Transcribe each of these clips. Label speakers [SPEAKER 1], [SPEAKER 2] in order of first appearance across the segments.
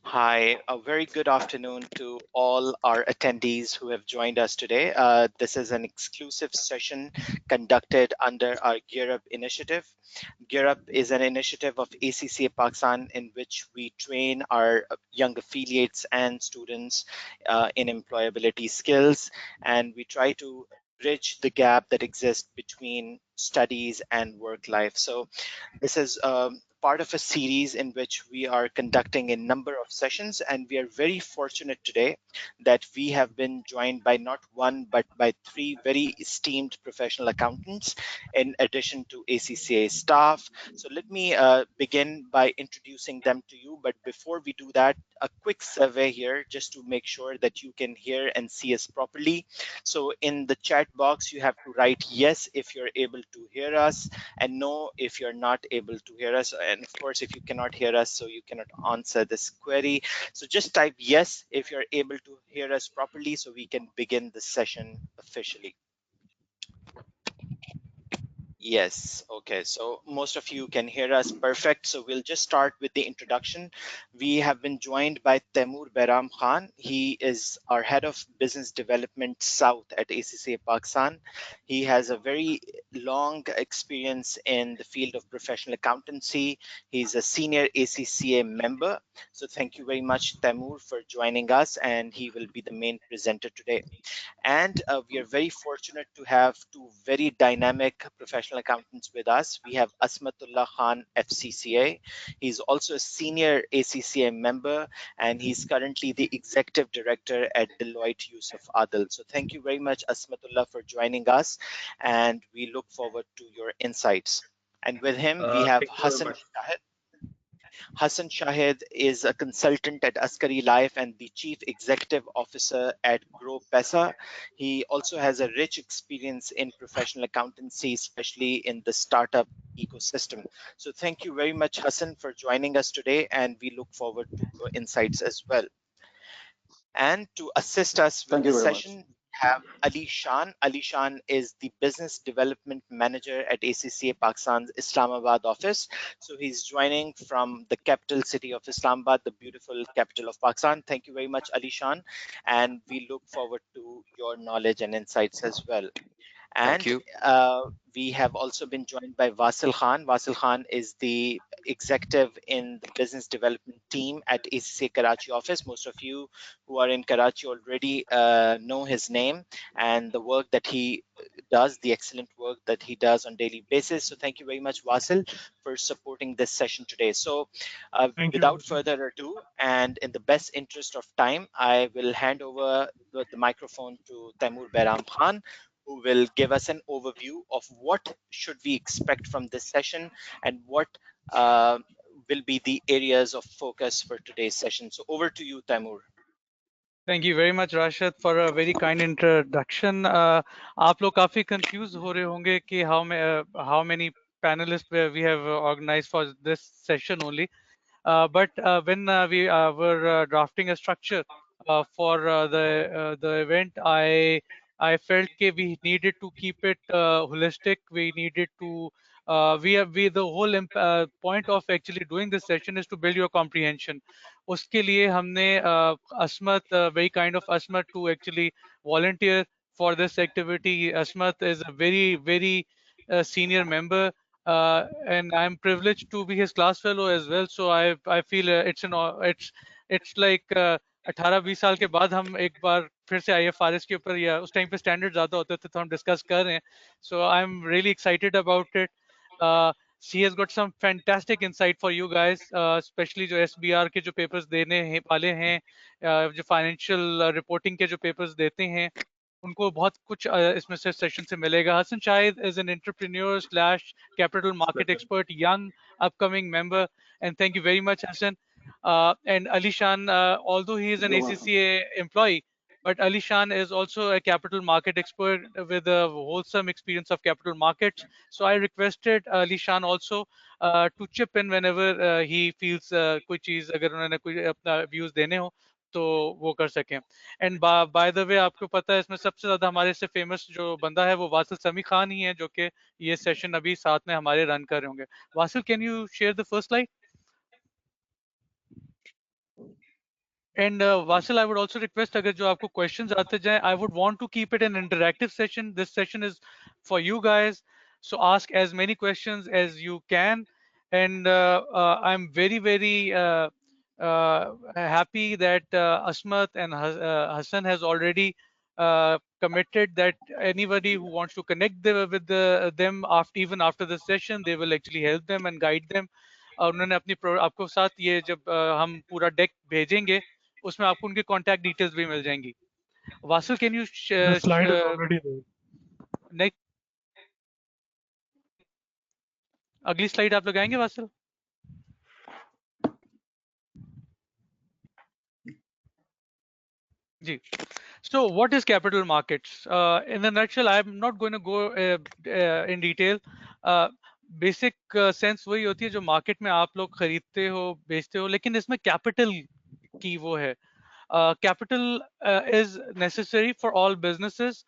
[SPEAKER 1] Hi, a very good afternoon to all our attendees who have joined us today. This is an exclusive session conducted under our Gear Up initiative. Gear Up is an initiative of ACCA Pakistan in which we train our young affiliates and students in employability skills, and we try to bridge the gap that exists between studies and work life. So this is part of a series in which we are conducting a number of sessions, and we are very fortunate today that we have been joined by not one but by three very esteemed professional accountants in addition to ACCA staff. So let me begin by introducing them to you. But before we do that, a quick survey here just to make sure that you can hear and see us properly. So in the chat box, you have to write yes if you're able to hear us, and no if you're not able to hear us. And of course, if you cannot hear us, so you cannot answer this query. So just type yes if you're able to hear us properly so we can begin the session officially. Yes, okay, so most of you can hear us perfect. So we'll just start with the introduction. We have been joined by Taimur Behram Khan. He is our head of business development South at ACCA Pakistan. He has a very long experience in the field of professional accountancy. He's a senior ACCA member. So thank you very much, Taimur, for joining us, and he will be the main presenter today. And we are very fortunate to have two very dynamic professional accountants with us. We have Asmatullah Khan, FCCA. He's also a senior ACCA member, and he's currently the executive director at Deloitte Yusuf Adil. So thank you very much, Asmatullah, for joining us, and we look forward to your insights. And with him, we have
[SPEAKER 2] Thank you very
[SPEAKER 1] Hassan
[SPEAKER 2] much.
[SPEAKER 1] Shahid. Hassan Shahid is a consultant at Askari Life and the chief executive officer at Grow Pesa. He also has a rich experience in professional accountancy, especially in the startup ecosystem. So thank you very much, Hassan, for joining us today, and we look forward to your insights as well. And to assist us with
[SPEAKER 3] Thank you
[SPEAKER 1] this
[SPEAKER 3] very much.
[SPEAKER 1] session, we have Ali Shan. Ali Shan is the Business Development Manager at ACCA Pakistan's Islamabad office. So he's joining from the capital city of Islamabad, the beautiful capital of Pakistan. Thank you very much, Ali Shan. And we look forward to your knowledge and insights as well.
[SPEAKER 4] Thank
[SPEAKER 1] And
[SPEAKER 4] you.
[SPEAKER 1] we have also been joined by Vasil Khan. Vasil Khan is the executive in the business development team at ACCA Karachi office. Most of you who are in Karachi already know his name and the work that he does, the excellent work that he does on daily basis. So thank you very much, Vasil, for supporting this session today. So
[SPEAKER 2] Thank you.
[SPEAKER 1] without further ado, and in the best interest of time, I will hand over the microphone to Taimur Behram Khan, who will give us an overview of what should we expect from this session and what uh, will be the areas of focus for today's session. So over to you, Taimur.
[SPEAKER 5] Thank you very much, Rashad, for a very kind introduction. आप लोग काफी confused हो रहे होंगे कि how many panelists we have organized for this session only. But when we were drafting a structure for the event, I felt that we needed to keep it holistic. We needed to we the whole point of actually doing this session is to build your comprehension. उसके लिए हमने Asmat, very kind of Asmat to actually volunteer for this activity. Asmat is a very senior member, and I'm privileged to be his class fellow as well. So I feel it's like 18-20 साल के बाद हम एक बार फिर से IFRS के ऊपर, या उस टाइम पे स्टैंडर्ड ज्यादा होते थे तो हम डिस्कस कर रहे हैं. So I'm really excited about it. She has got some fantastic insight for you guys, especially जो SBR के जो papers देने वाले हैं, जो financial reporting के जो papers देते हैं, उनको बहुत कुछ इसमें से सेशन से मिलेगा. Hassan Shahid is an entrepreneur slash capital market expert, young upcoming member, and thank you very much, Hassan. And Ali Shan, although he is an
[SPEAKER 3] You're welcome.
[SPEAKER 5] ACCA employee, but Ali Shan is also a capital market expert with a wholesome experience of capital markets. So I requested Ali Shan also to chip in whenever he feels कोई चीज अगर उन्होंने कोई अपना views देने हो तो वो कर सकें. एंड बाय द वे आपको पता है इसमें सबसे ज्यादा हमारे से फेमस जो बंदा है वो वासिल समी खान ही है, जो कि ये सेशन अभी साथ में हमारे रन कर रहे होंगे. Vasil, can you share the first slide? And Vasil, I would also request अगर जो आपको questions आते जाएं, I would want to keep it an interactive session. This session is for you guys, so ask as many questions as you can. And I'm very happy that Asmat and Hassan has already committed that anybody who wants to connect them after, even after the session, they will actually help them and guide them. उन्होंने अपनी आपको साथ ये जब हम पूरा deck भेजेंगे उसमें आपको उनके कांटेक्ट डिटेल्स भी मिल जाएंगी. Vasil, can you
[SPEAKER 2] The slide is already there.
[SPEAKER 5] Next अगली स्लाइड आप लगाएंगे वासिल? जी. So what is capital markets? In a nutshell, I'm not going to go in detail. Basic sense वही होती है जो मार्केट में आप लोग खरीदते हो बेचते हो, लेकिन इसमें कैपिटल की वो है. Capital is necessary for all businesses.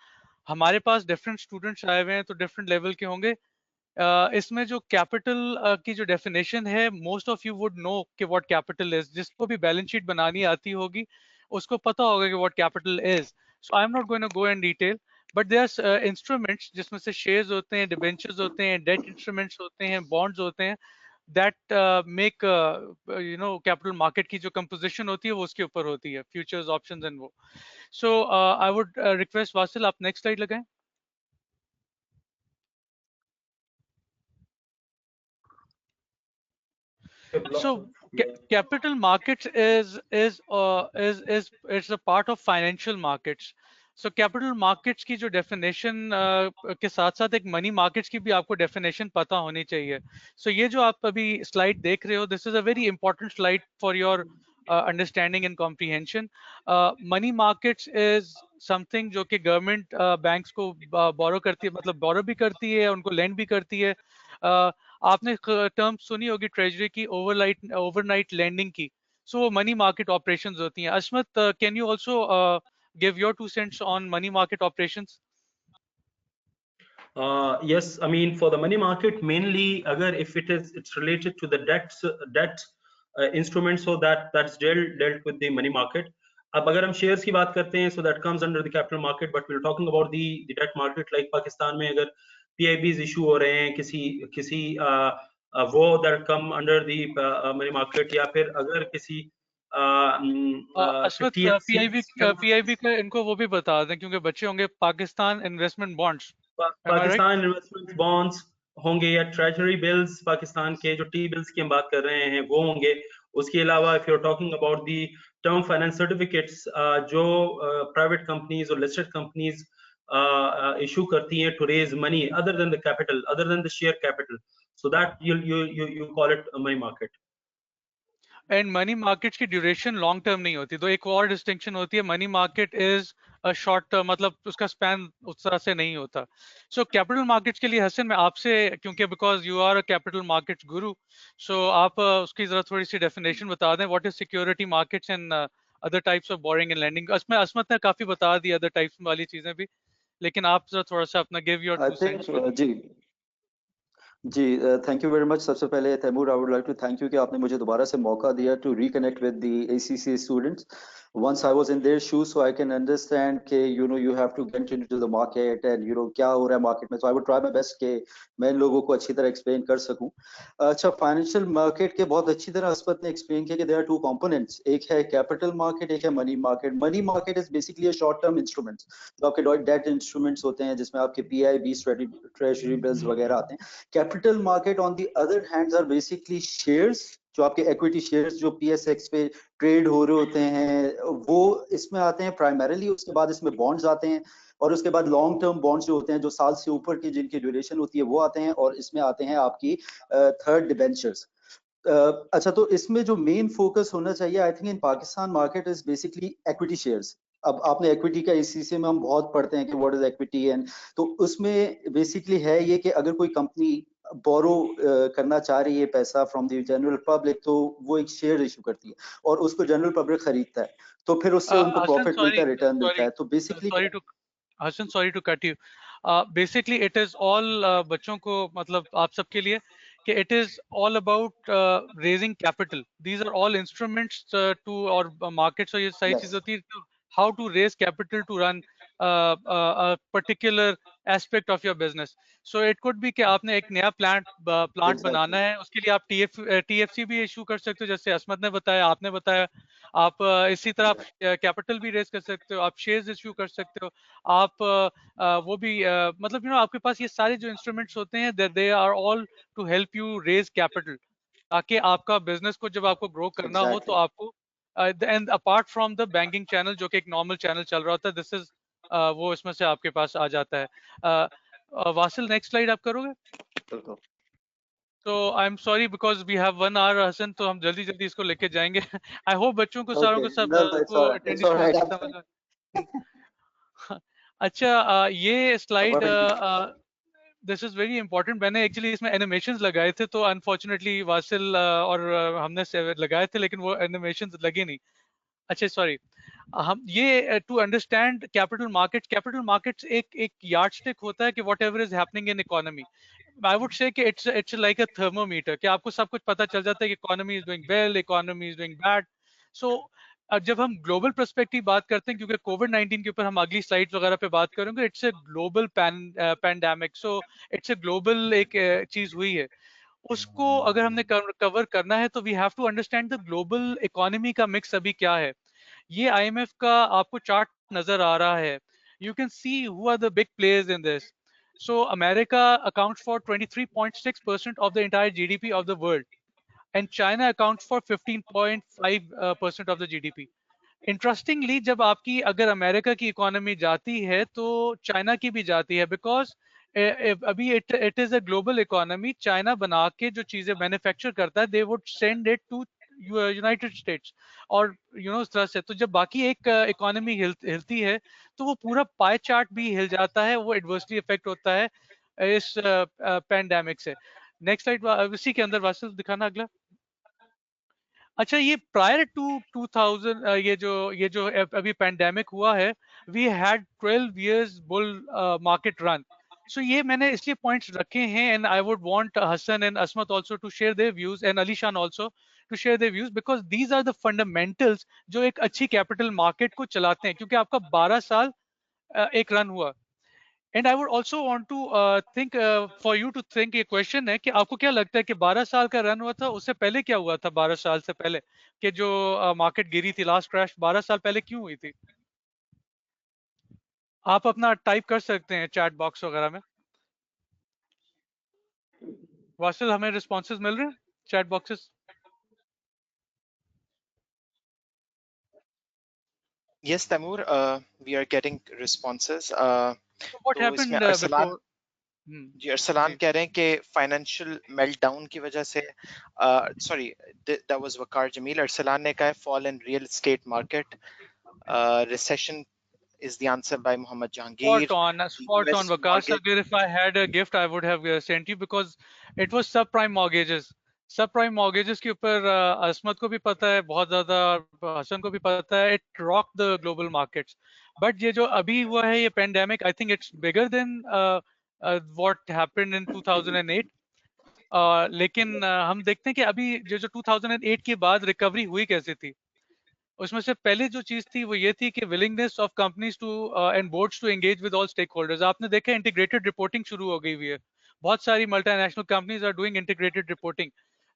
[SPEAKER 5] हमारे पास डिफरेंट स्टूडेंट्स आए हुए हैं तो डिफरेंट लेवल के होंगे. इसमें जो कैपिटल की जो डेफिनेशन है, most of you would know कि व्हाट कैपिटल इज. जिसको भी बैलेंस शीट बनानी आती होगी उसको पता होगा कि what capital is. So I am not going to go in detail, but there are instruments जिसमें से शेयर्स होते हैं, डिबेंचर्स होते हैं, डेट इंस्ट्रूमेंट्स होते हैं, बॉन्ड्स होते हैं, that make you know capital market की जो कंपोजिशन होती है वो उसके ऊपर होती है, फ्यूचर्स, ऑप्शंस एंड वो. सो आई वुड रिक्वेस्ट वासिल आप नेक्स्ट स्लाइड लगाएं. So capital markets is it's a part of financial markets. So capital markets की जो definition के साथ साथ एक money markets की भी आपको definition पता होनी चाहिए. So ये जो आप अभी slide देख रहे हो, this is a very important slide for your understanding and comprehension. Money markets is something जो कि government banks को borrow करती है, मतलब borrow भी करती है, उनको lend भी करती है. आपने टर्म सुनी होगी ट्रेजरी की, ओवरनाइट लैंडिंग की. सो वो मनी मार्केट ऑपरेशंस होती हैं. Asmat, can you also give your 2 cents on money market operations?
[SPEAKER 3] Yes, I mean for the money market mainly, agar if it's related to the debt instruments, so that's dealt with the money market. अब अगर हम shares की बात करते हैं, so that comes under the capital market, but we're talking about the debt market. Like Pakistan में अगर PIBs issue हो रहे हैं किसी वो that come under the money market, या फिर अगर किसी
[SPEAKER 5] अशमत, पीआईबी का इनको वो भी बता दें क्योंकि बच्चे होंगे. Pakistan investment bonds,
[SPEAKER 3] Pakistan investment bonds होंगे, या ट्रेजरी बिल्स, पाकिस्तान के जो टी बिल्स की हम बात कर रहे हैं वो होंगे. उसके अलावा if you are talking about the term finance certificates जो प्राइवेट कंपनीज और लिस्टेड कंपनीज इशू करती हैं to raise money other than the capital, other than the share capital, so that you call it a money market.
[SPEAKER 5] And money markets की duration long term नहीं होती. तो एक और distinction होती है, money market is a short term, मतलब उसका स्पैन उस तरह से नहीं होता. सो कैपिटल मार्केट्स के लिए हसन, मैं आपसे, क्योंकि because you are a capital markets guru, so आप उसकी जरा थोड़ी सी डेफिनेशन बता दें. What is security markets and other types of borrowing and lending. उसमें असमत ने काफी बता दी अदर टाइप्स वाली चीजें भी, लेकिन आप जरा थोड़ा सा अपना गिव योर 2 cents.
[SPEAKER 4] जी थैंक यू वेरी मच. सबसे पहले Taimur, I would like to thank you कि आपने मुझे दोबारा से मौका दिया to reconnect with the ACCA students. once I was in their shoes, so I can understand कि you have to get into the market and क्या हो रहा है मार्केट में. so I would try my best कि मैं इन लोगों को अच्छी तरह एक्सप्लेन कर सकूं. अच्छा, फाइनेंशियल मार्केट के बहुत अच्छी तरह असमत ने एक्सप्लेन किया कि देयर आर 2 कंपोनेंट्स. एक है कैपिटल मार्केट, एक है money market. Money market is basically a short term instruments, जो आपके डेट इंस्ट्रूमेंट्स होते हैं जिसमें आपके PIB, ट्रेजरी बिल्स वगैरह आते हैं. Capital market on the other hands are basically shares, जो आपके इक्विटी शेयर्स जो PSX पे ट्रेड हो रहे होते हैं वो इसमें आते हैं प्राइमरीली. उसके बाद इसमें बॉन्ड्स आते हैं, और उसके बाद लॉन्ग टर्म बॉन्ड्स जो होते हैं जो साल से ऊपर की जिनकी ड्यूरेशन होती है वो आते हैं, और इसमें आते हैं आपकी थर्ड डिबेंचर्स. अच्छा, तो इसमें जो मेन फोकस होना चाहिए, I think in Pakistan market is basically equity shares. अब आपने इक्विटी का इसी में हम बहुत पढ़ते हैं कि व्हाट इज इक्विटी, एंड तो उसमें बेसिकली है ये कि अगर कोई कंपनी बोरो करना चाह रही है पैसा फ्रॉम द जनरल पब्लिक, तो वो एक शेयर इशू करती है और उसको जनरल पब्लिक खरीदता है, तो फिर उससे उनको प्रॉफिट मिलता है, रिटर्न मिलता है. तो basically
[SPEAKER 5] sorry to cut you. Basically it is all बच्चों को, मतलब आप सबके लिए कि it is all about raising capital. These are all instruments to or markets और ये सारी
[SPEAKER 4] Yes.
[SPEAKER 5] चीजें होती है how to raise capital to run a particular aspect of your business. So it could be कि आपने एक नया plant बनाना
[SPEAKER 4] Exactly.
[SPEAKER 5] है, उसके लिए आप TFC भी issue कर सकते हो, जैसे असमत ने बताया, आपने बताया। आप इसी तरह आप कैपिटल भी रेज कर सकते हो, आप शेयर्स इश्यू कर सकते हो, आप वो भी मतलब आपके पास ये सारे जो इंस्ट्रूमेंट्स होते हैं they are all to help you raise capital, ताकि आपका बिजनेस को जब आपको ग्रो करना हो तो
[SPEAKER 4] Exactly.
[SPEAKER 5] आपको and apart from the banking channel जो कि एक नॉर्मल चैनल चल रहा होता है, दिस इज वो इसमें से आपके पास आ जाता है। वासिल नेक्स्ट स्लाइड आप करोगे?
[SPEAKER 4] बिल्कुल।
[SPEAKER 5] तो I am sorry because we have 1 hour Hasan, तो हम जल्दी जल्दी इसको लेके जाएंगे। आई होप बच्चों को सारों
[SPEAKER 4] Okay.
[SPEAKER 5] को सब
[SPEAKER 4] No, no, it's
[SPEAKER 5] को
[SPEAKER 4] all right. It's
[SPEAKER 5] attendance
[SPEAKER 4] all
[SPEAKER 5] को
[SPEAKER 4] right.
[SPEAKER 5] समझ में। अच्छा ये slide this is very important. मैंने एक्चुअली इसमें एनिमेशंस लगाए थे, तो अनफॉर्चुनेटली वासिल और हमने लगाए थे, लेकिन वो एनिमेशंस लगे नहीं। अच्छा सॉरी, हम ये टू अंडरस्टैंड कैपिटल मार्केट्स एक यार्डस्टिक होता है कि what ever is happening in economy. I would say कि इट्स लाइक अ थर्मोमीटर, कि आपको सब कुछ पता चल जाता है कि economy is doing well, economy is doing bad. So जब हम ग्लोबल पर्सपेक्टिव बात करते हैं, क्योंकि कोविड-19 के ऊपर हम अगली स्लाइड्स वगैरह पे बात करेंगे, it's a global pandemic, so it's a global एक चीज हुई है। उसको अगर हमने कवर करना है तो we have to understand the global economy का मिक्स अभी क्या है। ये आईएमएफ का आपको चार्ट नजर आ रहा है। You can see who are the big players in this. So America accounts for 23.6% of the entire GDP of the world, and China accounts for 15.5% of the GDP. Interestingly जब आपकी अगर America की economy जाती है तो China की भी जाती है, बिकॉज अभी it is a global economy. China बना के जो चीजें मैन्युफैक्चर करता है, they would send it to United States, और उस तरह से। तो जब बाकी एक इकोनॉमी हिलती है तो वो पूरा पाई चार्ट भी हिल जाता है, वो एडवर्सली इफेक्ट होता है इस पैंडेमिक से। नेक्स्ट स्लाइड इसी के अंदर वासिल दिखाना अगला। अच्छा ये प्रायर टू 2000 ये जो अभी पैंडेमिक हुआ है, we had 12 years bull market run. So ये मैंने इसलिए पॉइंट्स रखे हैं, and I would want Hasan and Asmat also to share their views, and Alishan also to share their views, because these are the fundamentals जो एक अच्छी कैपिटल मार्केट को चलाते हैं। क्योंकि आपका 12 साल एक रन हुआ। And I would also want to think for you to think, ये क्वेश्चन है कि आपको क्या लगता है कि 12 साल का रन हुआ था, उससे पहले क्या हुआ था 12 साल से पहले, कि जो मार्केट गिरी थी, लास्ट क्रैश 12 साल पहले क्यों हुई थी? आप अपना टाइप कर सकते हैं चैट बॉक्स वगैरह में। वासिल हमें रिस्पॉन्सेज मिल रहे हैं chat boxes?
[SPEAKER 1] Yes, Tamur, we are getting responses.
[SPEAKER 5] What
[SPEAKER 1] तो इसमें
[SPEAKER 5] हैपेंड
[SPEAKER 1] अरसलान
[SPEAKER 5] बिफोर?
[SPEAKER 1] जी अरसलान
[SPEAKER 5] जी
[SPEAKER 1] कह रहे हैं कि फाइनेंशियल मेल्टडाउन की वजह से सॉरी दैट वाज वकार जमील। अरसलान ने कहा है fall in real estate market, recession is the answer by Muhammad Jahangir. The
[SPEAKER 5] spot
[SPEAKER 1] US
[SPEAKER 5] on, Vikas.
[SPEAKER 1] mortgage.
[SPEAKER 5] Agar if I had a gift, I would have sent you, because it was subprime mortgages. Subprime mortgages के ऊपर असमत को भी पता है बहुत ज्यादा, हसन को भी पता है, it rock the global markets. But ये जो अभी हुआ है ये pandemic, I think it's bigger than what happened in 2008। लेकिन हम देखते हैं कि अभी जो 2008 के बाद रिकवरी हुई कैसे थी। उसमें से पहले जो चीज थी वो ये थी कि willingness of companies to and boards to engage with all stakeholders. आपने देखा इंटीग्रेटेड रिपोर्टिंग शुरू हो गई हुई है, बहुत सारी multinational companies are doing integrated reporting.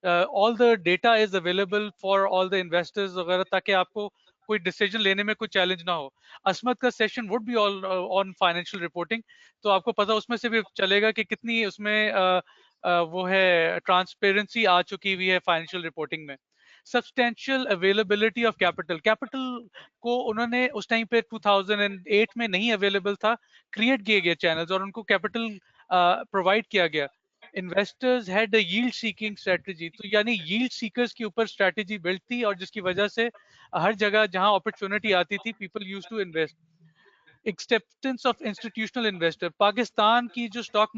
[SPEAKER 5] All the data is available for all the investors वगैरह, ताकि आपको कोई डिसीजन लेने में कोई चैलेंज ना हो। असमत का session would be all on financial reporting, तो आपको पता उसमें से भी चलेगा कि कितनी उसमें वो है ट्रांसपेरेंसी आ चुकी हुई है फाइनेंशियल रिपोर्टिंग में। सब्सटेंशियल अवेलेबिलिटी ऑफ कैपिटल को उन्होंने उस टाइम पे 2008 में नहीं अवेलेबल था, क्रिएट किए गए चैनल्स और उनको कैपिटल प्रोवाइड किया गया। Investors had a yield seeking strategy, तो यानी यील्ड सीकर्स के ऊपर स्ट्रेटजी बिल्ड थी, और जिसकी वजह से हर जगह जहां अपॉर्चुनिटी आती थी people used to invest. Acceptance of institutional investor, Pakistan की जो स्टॉक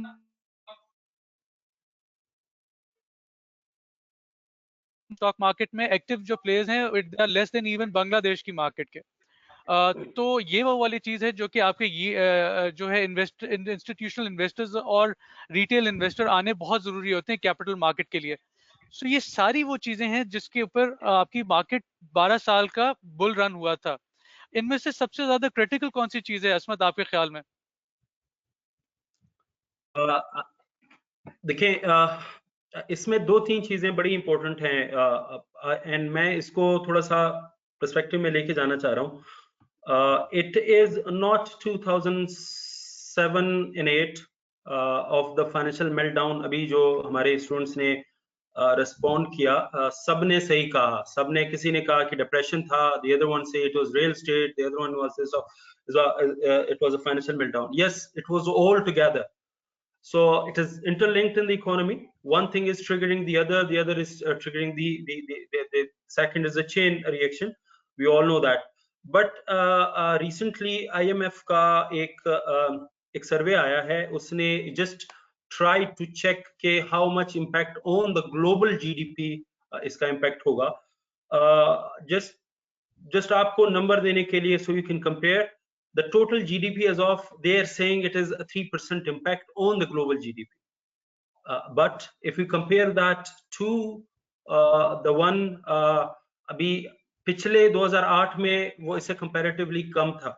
[SPEAKER 5] मार्केट में एक्टिव जो प्लेयर्स हैं, they are less than even Bangladesh की मार्केट के। तो ये वो वाली चीज है जो कि आपके ये जो है इंस्टीट्यूशनल इन्वेस्टर्स और रिटेल इन्वेस्टर आने बहुत जरूरी होते हैं कैपिटल मार्केट के लिए। सो ये सारी वो चीजें हैं जिसके ऊपर आपकी मार्केट 12 साल का बुल रन हुआ था। इनमें से सबसे ज्यादा क्रिटिकल कौन सी चीज है असमत आपके ख्याल में?
[SPEAKER 3] देखिए, इसमें 2-3 चीजें बड़ी इंपॉर्टेंट हैं एंड मैं इसको थोड़ा सा पर्सपेक्टिव में लेके जाना चाह रहा हूँ। It is not 2007 and 8 of the financial meltdown. अभी जो हमारे स्टूडेंट्स ने रिस्पॉन्ड किया, सबने सही कहा, सबने, किसी ने कहा कि डिप्रेशन था, the other one say it was real estate, the other one was this, it was a financial meltdown. Yes, it was all together. So it is interlinked in the economy. One thing is triggering the other is triggering the second is a chain reaction. We all know that. But recently IMF का एक सर्वे आया है, उसने just try to check के how much impact on the global GDP इसका impact होगा। just आपको number देने के लिए, so you can compare the total GDP as of, they are saying it is a 3% impact on the global GDP. But if you compare that to the one अभी पिछले 2008 में वो इससे comparatively कम था,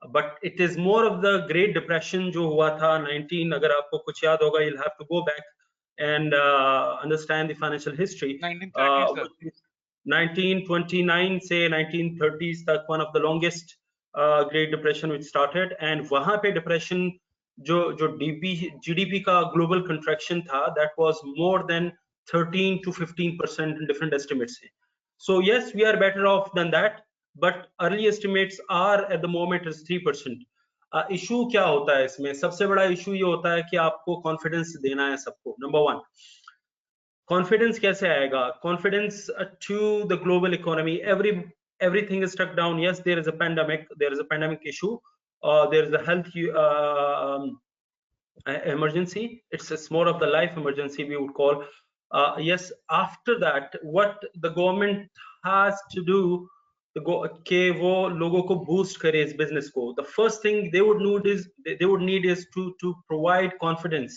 [SPEAKER 3] but it is more of the Great Depression जो हुआ था 19, अगर आपको कुछ याद होगा, you'll have to go back and understand the financial history.
[SPEAKER 5] 1930s
[SPEAKER 3] 1929 से 1930s तक one of the longest Great Depression which started, and वहां पे depression जो GDP का global contraction था, that was more than 13 to 15% in different estimates. So yes, we are better off than that, but early estimates are at the moment is 3%. Issue क्या होता है इसमें? सबसे बड़ा इशू ये होता है कि आपको कॉन्फिडेंस देना है सबको। नंबर 1, कॉन्फिडेंस कैसे आएगा? Confidence to the global economy, everything is stuck down. Yes, there is a pandemic issue, there is a health emergency. It's more of the life emergency we would call. Yes, after that what the government has to do कि वो लोगों को boost करे इस business को, the first thing they would need is to provide confidence.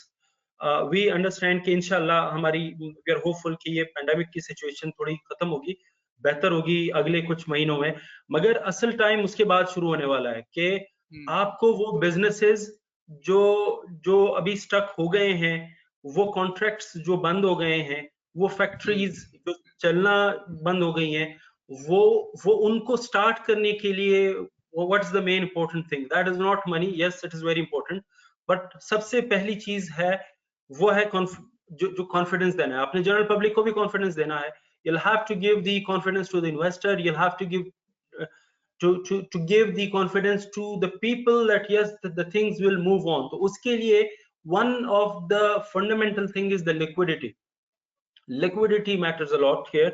[SPEAKER 3] We understand कि इंशाल्लाह हमारी, we are hopeful कि ये pandemic की situation थोड़ी खत्म होगी, बेहतर होगी अगले कुछ महीनों में, मगर असल टाइम उसके बाद शुरू होने वाला है कि आपको वो businesses जो अभी स्टक हो गए हैं, वो कॉन्ट्रैक्ट्स जो बंद हो गए हैं, वो फैक्ट्रीज जो चलना बंद हो गई हैं, वो उनको स्टार्ट करने के लिए what is the main important thing? That is not money, yes it is very important, but सबसे पहली चीज है वो है जो कॉन्फिडेंस देना है। अपने जनरल पब्लिक को भी कॉन्फिडेंस देना है। you'll have to give the confidence to the investor, you'll have to give to give the confidence to the people that yes, the things will move on. तो उसके लिए one of the fundamental thing is the liquidity matters a lot here,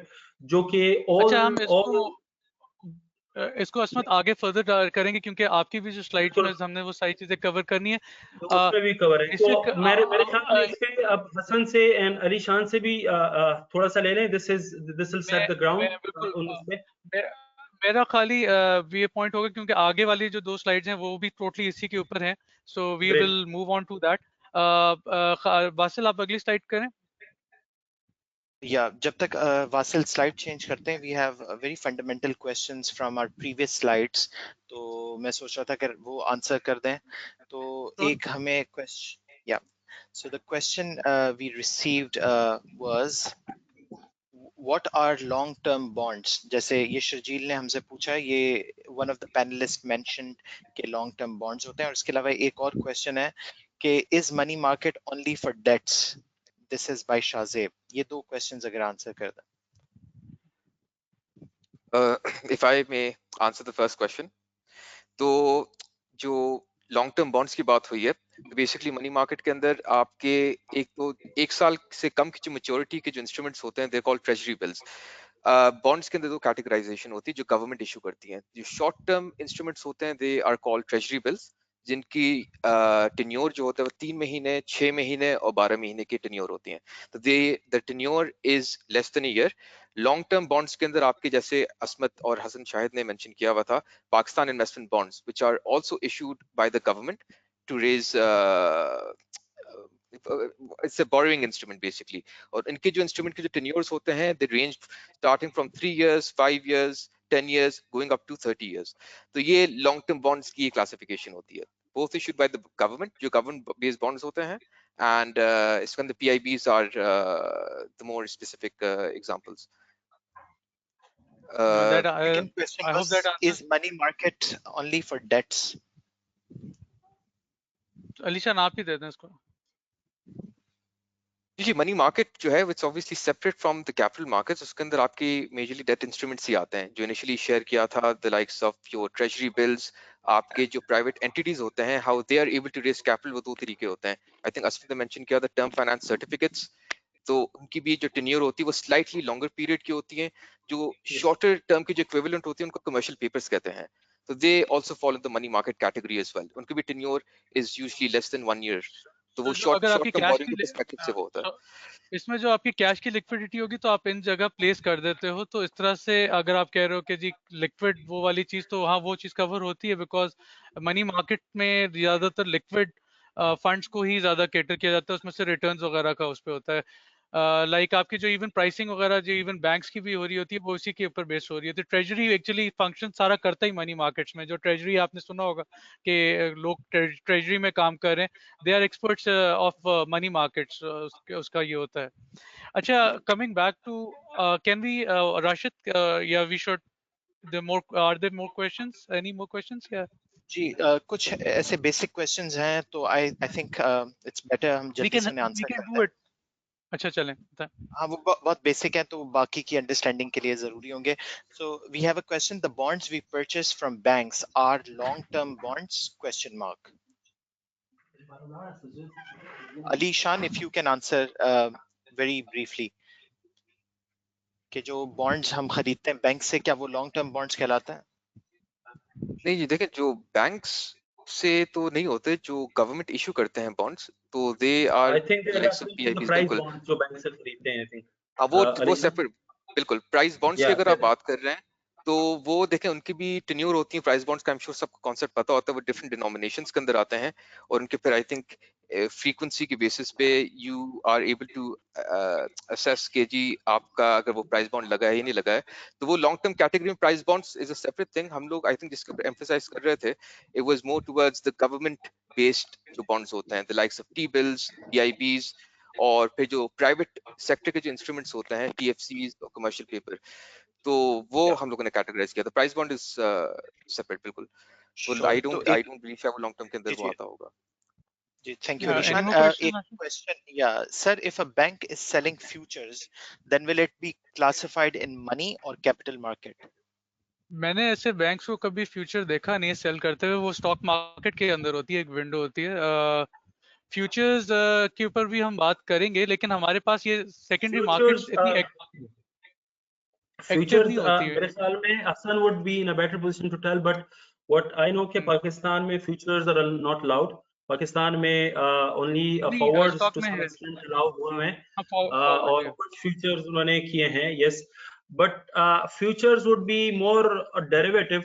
[SPEAKER 3] जो कि
[SPEAKER 5] इसको असमत आगे further करेंगे क्योंकि आपकी भी जो स्लाइड्स में हमने वो सारी चीजें कवर करनी है,
[SPEAKER 3] तो उसमें भी कवर है। तो मेरे ख्याल में इस पे अब हसन से एंड अली शान से भी थोड़ा सा ले लें। This will set the ground.
[SPEAKER 5] मेरा खाली ये पॉइंट होगा क्योंकि आगे वाली जो 2 स्लाइड्स हैं वो भी टोटली इसी के ऊपर हैं, so we will move on to that. Wasil आप अगली स्लाइड करें।
[SPEAKER 1] या जब तक वासिल स्लाइड चेंज करते हैं, we have very fundamental questions from our previous slides, तो मैं सोच रहा था कि वो आंसर कर दें। तो एक हमें क्वेश्चन, या so the question we received was what are long term bonds. जैसे ये शर्जील ने हमसे पूछा, ये one of the panelist mentioned कि लॉन्ग टर्म बॉन्ड्स होते हैं। और इसके अलावा एक और क्वेश्चन है कि is money market only for debts? This is by Shahzeb. ये 2 क्वेश्चंस अगर आंसर कर दें।
[SPEAKER 6] If I may answer the first question, तो जो लॉन्ग टर्म बॉन्ड्स की बात हुई है, तो बेसिकली मनी मार्केट के अंदर आपके एक साल से कम की जो मैच्योरिटी के जो इंस्ट्रूमेंट्स होते हैं, they called treasury bills. Bonds के अंदर 2 कैटेगराइजेशन होती है जो गवर्नमेंट इशू करती है। जो शॉर्ट टर्म इंस्ट्रूमेंट्स होते हैं, they are called treasury bills, जिनकी टेन्योर जो होता है वो 3 महीने, 6 महीने और 12 महीने की टेन्योर होती हैं। तो the tenure is less than a year. Long term bonds के अंदर आपके जैसे असमत और हसन शाहिद ने मेंशन किया हुआ था, Pakistan investment bonds which are also issued by the government to raise its a borrowing instrument basically. और इनके जो इंस्ट्रूमेंट के जो टेन्योर्स होते हैं they range starting from 3 years, 5 years, 10 years, going up to 30 years। तो ये लॉन्ग टर्म बॉन्ड्स की क्लासिफिकेशन होती है, both issued by the government, जो government based bonds होते हैं, and इसके अंदर PIBs are the more specific examples.
[SPEAKER 5] That
[SPEAKER 1] Second question
[SPEAKER 5] I hope
[SPEAKER 1] was,
[SPEAKER 5] that answers.
[SPEAKER 1] is money market only for debts?
[SPEAKER 5] अलीशान आप ही दे दें इसको.
[SPEAKER 6] जी, मनी मार्केट जो है it's obviously separate from the capital markets. उसके अंदर आपकी मेजरली डेट इंस्ट्रूमेंट्स ही आते हैं जो इनिशियली शेयर किया था, the likes of your treasury bills. आपके जो प्राइवेट एंटिटीज होते हैं, how they are able to raise capital, वो दो तरीके होते हैं। आई थिंक असफ ने मेंशन किया था टर्म फाइनेंस सर्टिफिकेट्स, तो उनकी भी जो टेन्योर होती है वो स्लाइटली लॉन्गर पीरियड की होती है। जो शॉर्टर टर्म की जो इक्विवेलेंट होती है उनको कमर्शियल पेपर्स कहते हैं। तो they also follow the money market category as well. उनकी भी tenure is usually less than 1 year। तो वो
[SPEAKER 5] जो
[SPEAKER 6] शॉर्ट
[SPEAKER 5] अगर आपकी
[SPEAKER 6] शॉर्ट टर्म
[SPEAKER 5] कैश
[SPEAKER 6] बॉरोइंग
[SPEAKER 5] की
[SPEAKER 6] के पर्सपेक्टिव से वो होता है।
[SPEAKER 5] इसमें जो आपकी कैश की लिक्विडिटी होगी तो आप इन जगह प्लेस कर देते हो, तो इस तरह से अगर आप कह रहे हो कि जी लिक्विड वो वाली चीज, तो हाँ वो चीज कवर होती है, बिकॉज मनी मार्केट में ज्यादातर लिक्विड फंड्स को ही ज्यादा कैटर किया जाता है, उसमें से रिटर्न्स वगैरह का उस पे होता है। लाइक आपकी जो इवन प्राइसिंग वगैरह जो इवन बैंक्स की भी हो रही होती है वो उसी के ऊपर बेस्ड हो रही है। तो ट्रेजरी एक्चुअली फंक्शन सारा करता ही मनी मार्केट्स में। जो ट्रेजरी आपने सुना होगा कि लोग ट्रेजरी में काम कर रहे हैं, they are experts of money markets, उसका ये होता है। अच्छा, coming back to can we Rashid या we should are there more questions, any more questions? या
[SPEAKER 1] जी कुछ ऐसे बेसिक क्वेश्चंस हैं तो आई थिंक इट्स बेटर हम
[SPEAKER 5] वी
[SPEAKER 1] जल्दी से
[SPEAKER 5] कैन
[SPEAKER 1] उन्हें आंसर करते
[SPEAKER 5] डू
[SPEAKER 1] हैं।
[SPEAKER 5] इट। अच्छा चलें, बताएं।
[SPEAKER 1] हाँ वो बहुत बेसिक है तो बाकी की अंडरस्टैंडिंग के लिए जरूरी होंगे। So we have a question, the bonds we purchase from banks are long term bonds, question mark. Ali Shan, if you can answer very briefly कि जो बॉन्ड्स हम खरीदते हैं बैंक से, क्या वो लॉन्ग टर्म बॉन्ड्स कहलाता है?
[SPEAKER 6] नहीं जी, देखिए जो बैंक्स से तो नहीं होते, जो गवर्नमेंट इशू करते हैं बॉन्ड्स, तो they are
[SPEAKER 3] I think they are
[SPEAKER 6] likes of
[SPEAKER 3] referring to the
[SPEAKER 6] PIBs.
[SPEAKER 3] Price
[SPEAKER 6] बिल्कुल,
[SPEAKER 3] बॉन्ड्स जो बैंक से खरीदते हैं, आई थिंक।
[SPEAKER 6] हाँ वो
[SPEAKER 3] अलीशान,
[SPEAKER 6] सेपरेट। बिल्कुल, प्राइस बॉन्ड्स की
[SPEAKER 3] या
[SPEAKER 6] अगर आप बात कर रहे हैं तो वो देखें उनकी भी टेन्योर होती है प्राइस बॉन्ड्स का। आई एम श्योर सबको कॉन्सेप्ट पता होता है, वो डिफरेंट डिनोमिनेशंस के अंदर आते हैं और उनके फिर आई थिंक फ्रीक्वेंसी की बेसिस पे you are able to assess के जी आपका अगर वो प्राइस बॉन्ड लगा है या नहीं लगा है। तो वो लॉन्ग टर्म कैटेगरी में price bonds is a separate thing. हम लोग आई थिंक जिसके ऊपर एम्फसाइज कर रहे थे, it was more towards the government based जो बॉन्ड्स होते हैं, the likes of T bills, PIBs, और फिर जो प्राइवेट सेक्टर के जो इंस्ट्रूमेंट्स होते हैं, टीएफसीज और कमर्शियल पेपर, तो वो हम लोगों ने कैटेगराइज किया था। प्राइस बॉन्ड इज सेपरेट बिल्कुल। तो आई
[SPEAKER 1] तो
[SPEAKER 6] डोंट बिलीव शायद वो लॉन्ग टर्म के अंदर वो
[SPEAKER 1] जी
[SPEAKER 6] आता होगा।
[SPEAKER 1] जी thank you
[SPEAKER 5] any
[SPEAKER 1] Ishan.
[SPEAKER 5] More
[SPEAKER 1] एक
[SPEAKER 5] क्वेश्चन?
[SPEAKER 1] क्वेश्चन, या sir, if a bank is selling futures then will it be classified in money और कैपिटल मार्केट?
[SPEAKER 5] मैंने ऐसे बैंक्स को कभी फ्यूचर देखा नहीं है सेल करते हुए, वो स्टॉक मार्केट के अंदर होती है, एक विंडो होती है। फ्यूचर्स के ऊपर भी हम बात करेंगे, लेकिन हमारे पास ये सेकेंडरी मार्केट्स इतनी एक्टिव
[SPEAKER 3] फ्यूचर्स
[SPEAKER 5] नहीं होती है।
[SPEAKER 3] मेरे ख्याल में Hassan would be in a better position to tell, but what I know कि पाकिस्तान में futures are not allowed. Pakistan में ओनली
[SPEAKER 5] नहीं,
[SPEAKER 3] फॉरवर्ड्स
[SPEAKER 5] स्टॉक
[SPEAKER 3] टू
[SPEAKER 5] में
[SPEAKER 3] सम
[SPEAKER 5] है।
[SPEAKER 3] एक्सटेंट अलाउ हुए हैं,
[SPEAKER 5] हाँ, फॉरवर्ड
[SPEAKER 3] और
[SPEAKER 5] है।
[SPEAKER 3] कुछ फ्यूचर्स उन्होंने किए हैं, yes. But futures would be more derivative.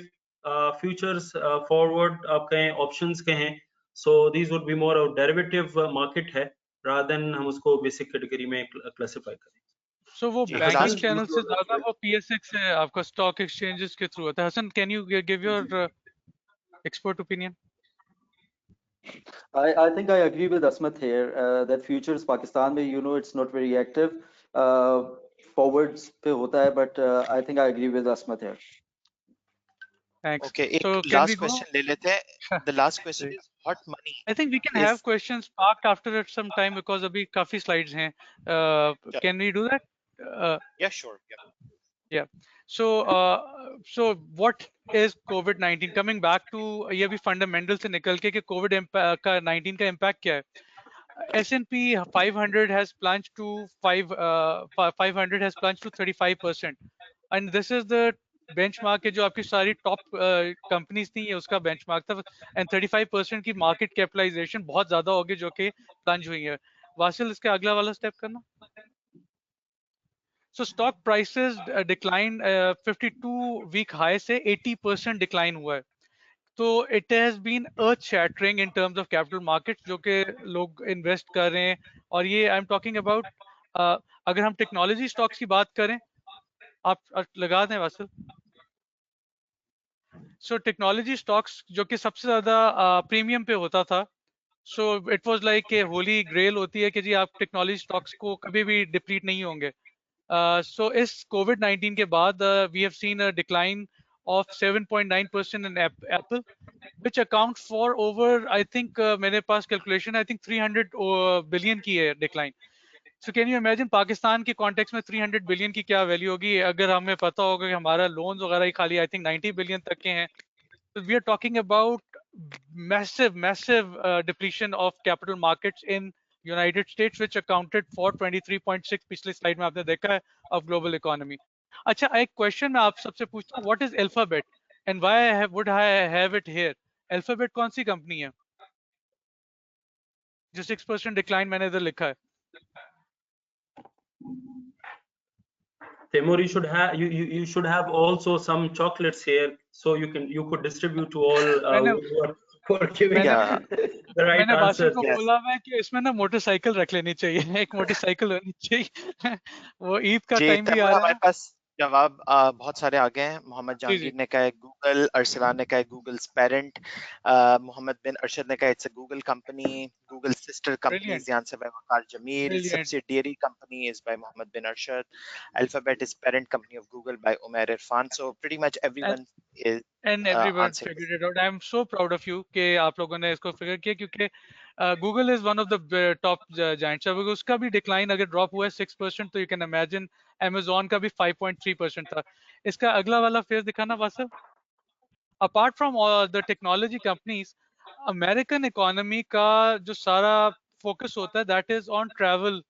[SPEAKER 3] Futures forward आप कहें, ऑप्शंस कहें, so these would be more derivative market है, रादर देन हम उसको बेसिक कैटेगरी में क्लासिफाई करें।
[SPEAKER 5] सो वो
[SPEAKER 1] जी
[SPEAKER 5] बैंकिंग
[SPEAKER 1] लास्ट
[SPEAKER 5] चैनल से ज्यादा वो पीएसएक्स है, आपका स्टॉक एक्सचेंजेस के थ्रू होता है। Hassan, can you give your expert opinion?
[SPEAKER 4] I think I agree with Asmat here that futures Pakistan में it's not very active. Forwards पे होता है, but I think I agree with Asmat here.
[SPEAKER 5] Thanks.
[SPEAKER 1] Okay, एक
[SPEAKER 5] So can we
[SPEAKER 1] last
[SPEAKER 5] go?
[SPEAKER 1] Question ले लेते हैं। The last question is hot money
[SPEAKER 5] I think we can
[SPEAKER 1] is
[SPEAKER 5] have questions parked after it some time because अभी काफी slides हैं. Can we do that?
[SPEAKER 1] yeah sure
[SPEAKER 5] Yeah. So what is COVID-19? Coming back to ये भी fundamental से निकल के कि COVID का 19 का impact क्या है? S&P 500 has plunged to 500 has plunged to 35%, and this is the benchmark है जो आपकी सारी टॉप कंपनीज थी, ये उसका बेंचमार्क था, एंड 35% की मार्केट कैपिटलाइजेशन बहुत ज्यादा होगी जो कि प्लंज हुई है। वासिल, इसका अगला वाला स्टेप करना। So stock prices decline 52 week high से 80% डिक्लाइन हुआ है। तो it has been earth shattering in terms of capital markets जो कि लोग इन्वेस्ट कर रहे हैं। और ये आई एम टॉकिंग अबाउट, अगर हम टेक्नोलॉजी स्टॉक्स की बात करें, आप लगा दें वासिल। सो टेक्नोलॉजी स्टॉक्स जो कि सबसे ज्यादा प्रीमियम पे होता था, so it was like a holy grail होती है कि जी आप टेक्नोलॉजी स्टॉक्स को कभी भी डिप्लीट नहीं होंगे। So इस COVID-19 के बाद we have seen a decline of 7.9% in Apple, which account for over, I think मेरे पास calculation I think 300 billion की है decline. So can you imagine Pakistan के context में 300 billion की क्या value होगी अगर हमें पता होगा कि हमारा loans वगैरह ही खाली I think 90 billion तक के हैं। So we are talking about massive depletion of capital markets in United States, which accounted for 23.6 पिछली slide में आपने देखा है of global economy. अच्छा, एक question मैं आप सबसे पूछता हूँ, what is Alphabet and why would I have it here? Alphabet कौन सी कंपनी है जो 6% decline मैंने इधर लिखा है?
[SPEAKER 3] Temur, you should have also some chocolates here, so you could distribute to all who are giving the right
[SPEAKER 5] मैंने Vasil
[SPEAKER 3] answers.
[SPEAKER 5] को बोला है कि इसमें ना मोटरसाइकिल रख लेनी चाहिए, एक मोटरसाइकिल होनी चाहिए। वो ईद का
[SPEAKER 1] जी
[SPEAKER 5] टाइम भी आ
[SPEAKER 1] तैमूर,
[SPEAKER 5] रहा
[SPEAKER 1] हमारे
[SPEAKER 5] है।
[SPEAKER 1] पास जवाब बहुत सारे आ गए हैं। मोहम्मद
[SPEAKER 5] जी
[SPEAKER 1] जहांगीर
[SPEAKER 5] जी
[SPEAKER 1] ने कहा है गूगल, अरसलान ने कहा है गूगल्स पेरेंट, मोहम्मद बिन अरशद ने कहा it's a Google company, Google sister
[SPEAKER 5] Brilliant,
[SPEAKER 1] companies, answer by Waqar Jamil,
[SPEAKER 5] brilliant.
[SPEAKER 1] Subsidiary company is by Mohammad bin Arshad, Alphabet is parent company of Google by Umair Irfan. So pretty much everyone is
[SPEAKER 5] And everyone
[SPEAKER 1] answering
[SPEAKER 5] figured
[SPEAKER 1] this.
[SPEAKER 5] it out. I'm so proud of you कि आप लोगों ने इसको figure किया, क्योंकि Google is one of the top giants. अब उसका भी डिक्लाइन अगर ड्रॉप हुआ है 6%, तो यू कैन इमेजिन Amazon का भी 5.3% था। इसका अगला वाला फेज दिखाना Wasil. Apart from the technology companies, American economy का जो सारा फोकस होता है दैट इज ऑन ट्रैवल,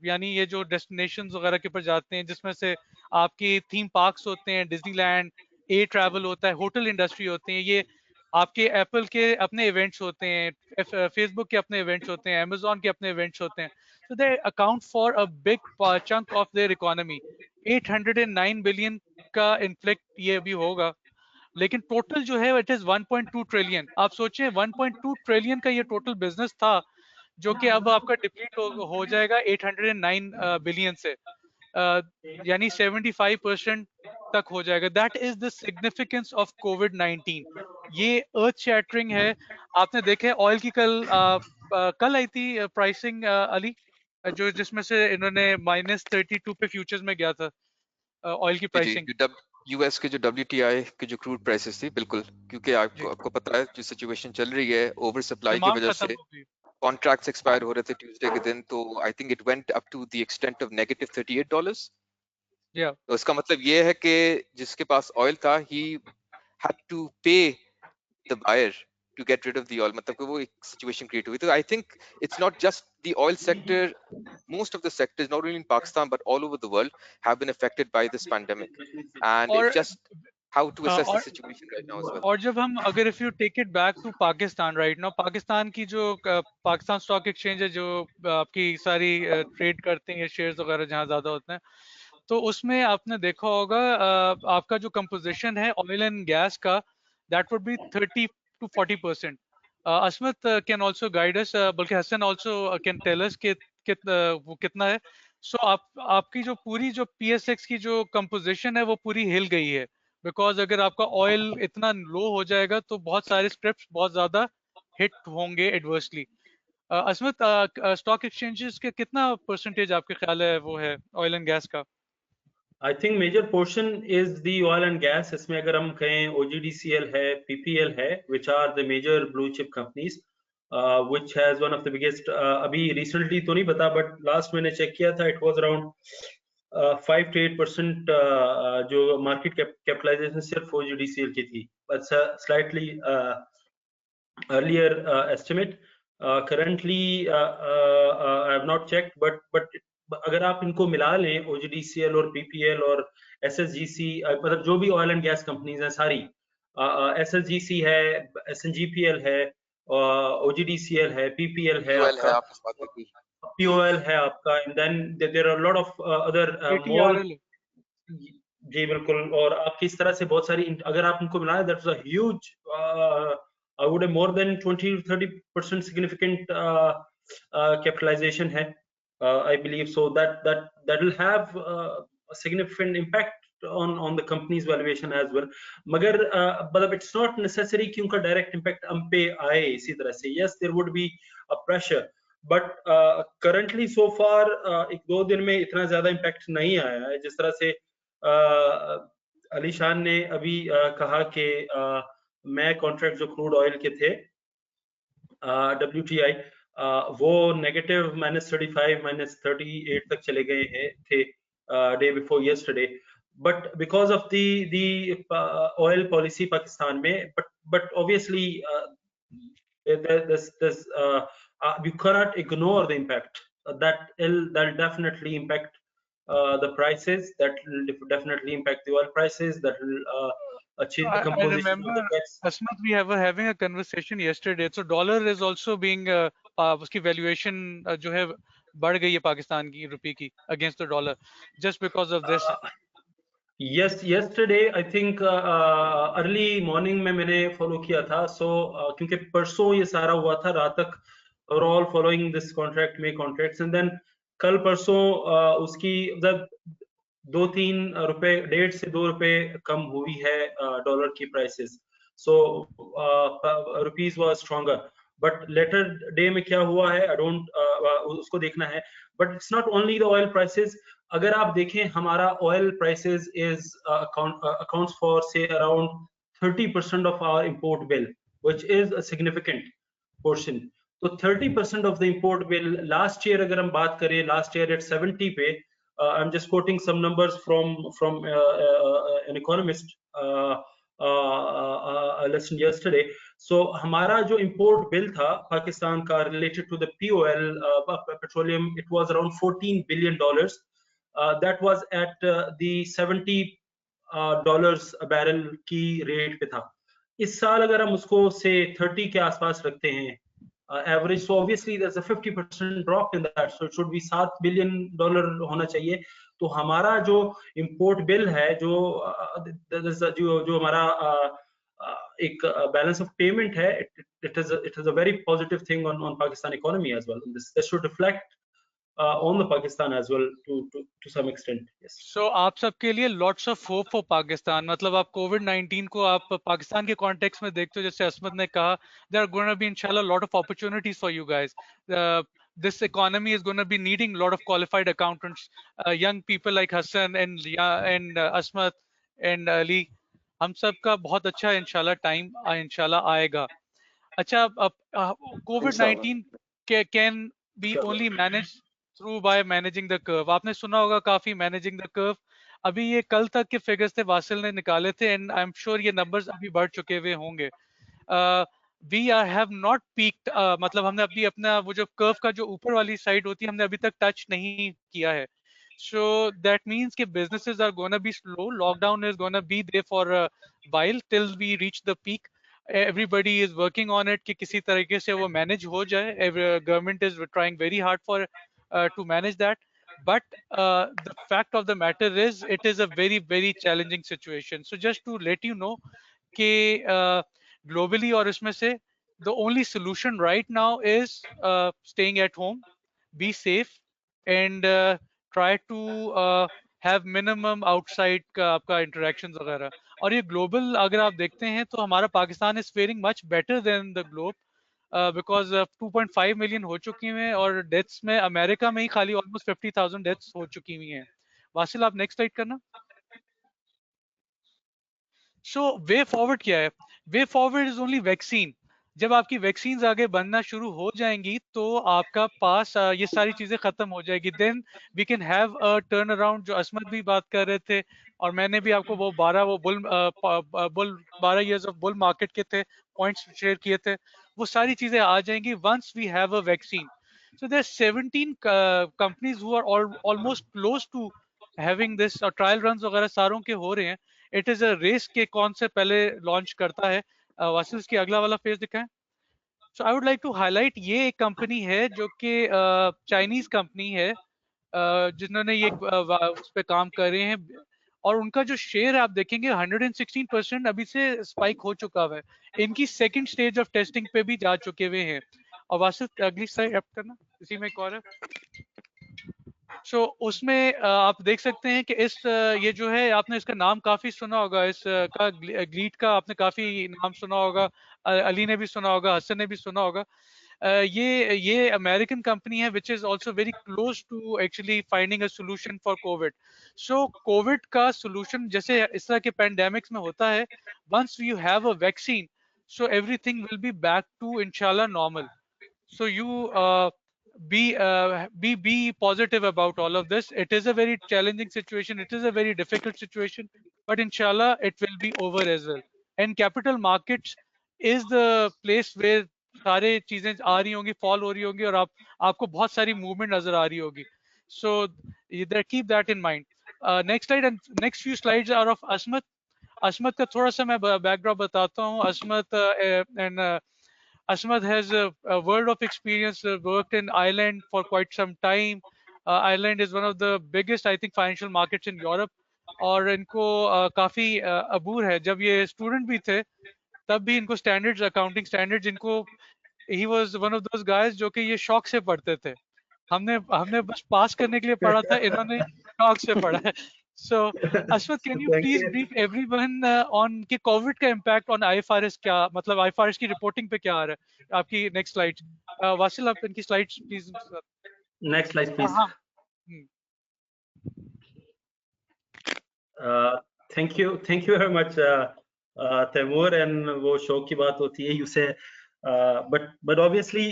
[SPEAKER 5] यानी ये जो डेस्टिनेशंस वगैरह के ऊपर जाते हैं, जिसमें से आपकी थीम पार्क्स होते हैं, डिज्नीलैंड, ए ट्रैवल होता है, होटल इंडस्ट्री होते हैं, ये आपके एप्पल के अपने इवेंट्स होते हैं, फेसबुक के अपने इवेंट्स होते हैं, अमेजोन के अपने इवेंट्स होते हैं। So they account for a big chunk of their economy. 809 billion का इन्फ्लेक्ट ये भी होगा, लेकिन टोटल जो है इट इज 1.2 ट्रिलियन। आप सोचें 1.2 ट्रिलियन का ये टोटल बिजनेस था, जो कि अब आपका डिप्लीट हो जाएगा 809 बिलियन से, यानी 75% तक हो जाएगा। That is the significance of COVID-19। ये अर्थ शैटरिंग है। आपने देखे ऑयल की कल आई थी प्राइसिंग अली, जो जिसमें से इन्होंने -32 पे फ्यूचर्स में गया था ऑयल की प्राइसिंग।
[SPEAKER 6] यूएस के जो WTI के जो क्रूड प्राइसेस थी, बिल्कुल, क्योंकि आपको पता है जो सिचुएशन चल रही है ओवर सप्लाई की वजह से कॉन्ट्रैक्ट्स एक्सपायर हो रहे थे ट्यूसडे के दिन, तो I think it went up to the extent of -$38। तो इसका मतलब ये है कि जिसके पास ऑयल था he had to pay the buyer to get rid of the oil, मतलब कि वो एक सिचुएशन क्रिएट हुई। तो I think it's not just the oil sector, most of the sectors not only in Pakistan but all over the world have been affected by this pandemic, and it's just how to assess the situation right now as well.
[SPEAKER 5] और जब हम अगर if you take it back to Pakistan right now, Pakistan की जो Pakistan stock exchange है जो आपकी सारी ट्रेड करते हैं शेयर्स वगैरह जहाँ ज्यादा होते हैं, तो उसमें आपने देखा होगा आपका जो कंपोजिशन है ऑयल एंड गैस का, that would be 30 to 40%। Asmat can also guide us, बल्कि Hassan also can tell us कि वो कितना है। सो आपकी जो पूरी जो PSX की जो कंपोजिशन है वो पूरी हिल गई है, बिकॉज अगर आपका ऑयल इतना लो हो जाएगा तो बहुत सारे स्क्रिप्ट्स बहुत ज्यादा हिट होंगे एडवर्सली। असमत, स्टॉक एक्सचेंजेस के कितना परसेंटेज आपके ख्याल है वो है ऑयल एंड गैस का?
[SPEAKER 3] I think major portion is the oil and gas. इसमें अगर हम कहें OGDCL है, PPL है, which are the major blue chip companies, which has one of the biggest, अभी recently तो नहीं पता, but last मैंने check किया था, it was around 5 to 8% जो market capitalization सिर्फ OGDCL की थी, but slightly earlier estimate. Currently I have not checked, but अगर आप इनको मिला लें OGDCL और PPL और SSGC, मतलब जो भी ऑयल एंड गैस कंपनीज हैं सारी, SSGC है, SNGPL है, OGDCL है, PPL है
[SPEAKER 6] POL है,
[SPEAKER 3] आपका,
[SPEAKER 6] आपने बात की।
[SPEAKER 3] POL है आपका, and then there are lot of other more.
[SPEAKER 5] ATRL
[SPEAKER 3] जी बिल्कुल, और आपकी इस तरह से बहुत सारी, अगर आप इनको मिलाएं, that's a huge, I would more than 20-30% significant capitalization है, I believe so, that will have a significant impact on the company's valuation as well. मगर मतलब it's not necessary कि उनका direct impact हम पे आए इसी तरह से. Yes, there would be a pressure, but currently so far एक दो दिन में इतना ज्यादा impact नहीं आया है. जिस तरह से अली शान ने अभी कहा कि मैं कॉन्ट्रैक्ट जो क्रूड ऑयल के थे WTI, वो नेगेटिव -35 -38 तक चले गए थे day before yesterday, but because of the oil policy Pakistan में, but obviously you cannot ignore the impact that'll definitely impact the prices, that will definitely impact the oil prices, that will change the
[SPEAKER 5] I
[SPEAKER 3] composition of the
[SPEAKER 5] remember,
[SPEAKER 3] tax.
[SPEAKER 5] Asmat, we were having a conversation yesterday. So dollar is also being उसकी valuation जो है बढ़ गई है पाकिस्तान की रुपये की against the dollar just because of this.
[SPEAKER 3] Yes, yesterday I think early morning में मैंने follow किया था. So क्योंकि परसों ये सारा हुआ था रात तक, और all following this contract में contracts, and then कल परसों उसकी मतलब 2-3 रुपए, 1.5 से 2 रुपए कम हुई है डॉलर की prices. So rupees was stronger, but later day में क्या हुआ है, आई डोंट उसको देखना है. But it's not only the oil prices. अगर आप देखें हमारा oil prices is accounts for say around 30% of our import bill, which is a significant portion. तो 30% of the import bill last year अगर हम बात करें, लास्ट ईयर एट 70 पे, I'm just quoting some numbers from an economist listened yesterday. So हमारा जो import bill था पाकिस्तान का related to the POL petroleum, it was around $14 billion. That was at the $70 a barrel की rate पे था. इस साल अगर हम उसको से 30 के आसपास रखते हैं average, so obviously there's a 50% drop in that, so it should be $7 billion होना चाहिए. तो हमारा जो import bill है, जो हमारा एक balance of payment है, it is a very positive thing on Pakistan economy as well. This should reflect on the Pakistan as well to some extent. Yes.
[SPEAKER 5] So आप सबके लिए lots of hope for Pakistan. मतलब आप COVID-19 को आप पाकिस्तान के context में देखते हो, जैसे असमत ने कहा, there are going to be inshallah lot of opportunities for you guys. This economy is going to be needing a lot of qualified accountants, young people like Hassan and Asmat and Ali. हम सब का बहुत अच्छा इंशाल्लाह time इंशाल्लाह आएगा. अच्छा, अब COVID-19 can be only managed through by managing the curve. आपने सुना होगा काफी managing the curve. अभी ये कल तक के फिगर्स थे, वासिल ने निकाले थे, and I'm sure ये numbers अभी बढ़ चुके हुए होंगे. We have not peaked, मतलब हमने अभी अपना वो जो कर्व का जो ऊपर वाली साइड होती है हमने अभी तक टच नहीं किया है. So that means कि businesses are gonna be slow. Lockdown is gonna be there for a while till we reach the peak. Everybody is working on it कि किसी तरीके से वो manage हो जाए. Every government is trying very hard for to manage that. But the fact of the matter is it is a very, very challenging situation. So just to let you know कि globally और इसमें से the only solution right now is staying at home, be safe, and try to have minimum outside का आपका interactions वगैरह. और ये global अगर आप देखते हैं तो हमारा Pakistan is faring much better than the globe because 2.5 million हो चुकी हैं और deaths में अमेरिका में ही खाली almost 50,000 deaths हो चुकी हुई हैं. वासिल आप next slide करना. सो वे फॉरवर्ड क्या है? Way forward is only vaccine. जब आपकी वैक्सीन आगे बनना शुरू हो जाएंगी तो आपका पास ये सारी चीजें खत्म हो जाएगी. Then we can have a turn around, जो असमत भी बात कर रहे थे और मैंने भी आपको वो 12 इयर्स ऑफ बुल मार्केट के थे पॉइंट्स शेयर किए थे. वो सारी चीजें आ जाएंगी once we have a vaccine. So there's 17 companies who are almost close to having this, और trial runs वगैरह सारों के हो रहे हैं. It is a race के कौन से पहले launch करता है. वासिल इसकी अगला वाला फेज दिखाएं. So I would like to highlight ये एक कंपनी है जो कि चाइनीज कंपनी है, जिन्होंने ये उस पे काम कर रहे हैं, और उनका जो शेयर है आप देखेंगे 116% अभी से स्पाइक हो चुका है. इनकी सेकंड स्टेज ऑफ टेस्टिंग पे भी जा चुके हुए हैं. और वासिफ अगली स्लाइड अप करना, इसी में एक और है. सो उसमें आप देख सकते हैं कि इस ये जो है, आपने इसका नाम काफी सुना होगा, इस का ग्लीड का आपने काफी नाम सुना होगा, अली ने भी सुना होगा, हसन ने भी सुना होगा. ये अमेरिकन कंपनी है which is also very close to actually finding a solution for COVID. So COVID का सोल्यूशन जैसे इस तरह के पैंडेमिक्स में होता है, once you have a vaccine, so everything will be back to इंशाल्लाह normal. So you be positive about all of this. It is a very challenging situation. It is a very difficult situation, but inshallah it will be over as well. And capital markets is the place where सारे चीजें आ रही होंगी, fall हो रही होंगी, और आपको बहुत सारी मूवमेंट नजर आ रही होगी. So keep that in mind. Next slide and next few slides are of Asmat. Asmat का थोड़ा सा मैं बैकग्राउंड बताता हूँ. Asmat Asmat has a world of experience, worked in Ireland for quite some time. Ireland is one of the biggest, I think, financial markets in Europe. और इनको काफी अबूर है. जब ये स्टूडेंट भी थे तब भी इनको स्टैंडर्ड्स, अकाउंटिंग स्टैंडर्ड्स, इनको he was one of those guys जो कि ये शौक से पढ़ते थे. हमने बस पास करने के लिए पढ़ा था, इन्होंने शौक से पढ़ा है. So, Ashwat, can you please brief everyone on कि कोविड का इम्पैक्ट ऑन IFRS क्या, मतलब IFRS की रिपोर्टिंग पे क्या आ रहा है. आपकी नेक्स्ट स्लाइड. वासिल, आप इनकी slides please.
[SPEAKER 3] Next slide please. Thank you very much Taimur. And वो शौक की बात होती है, you say, but obviously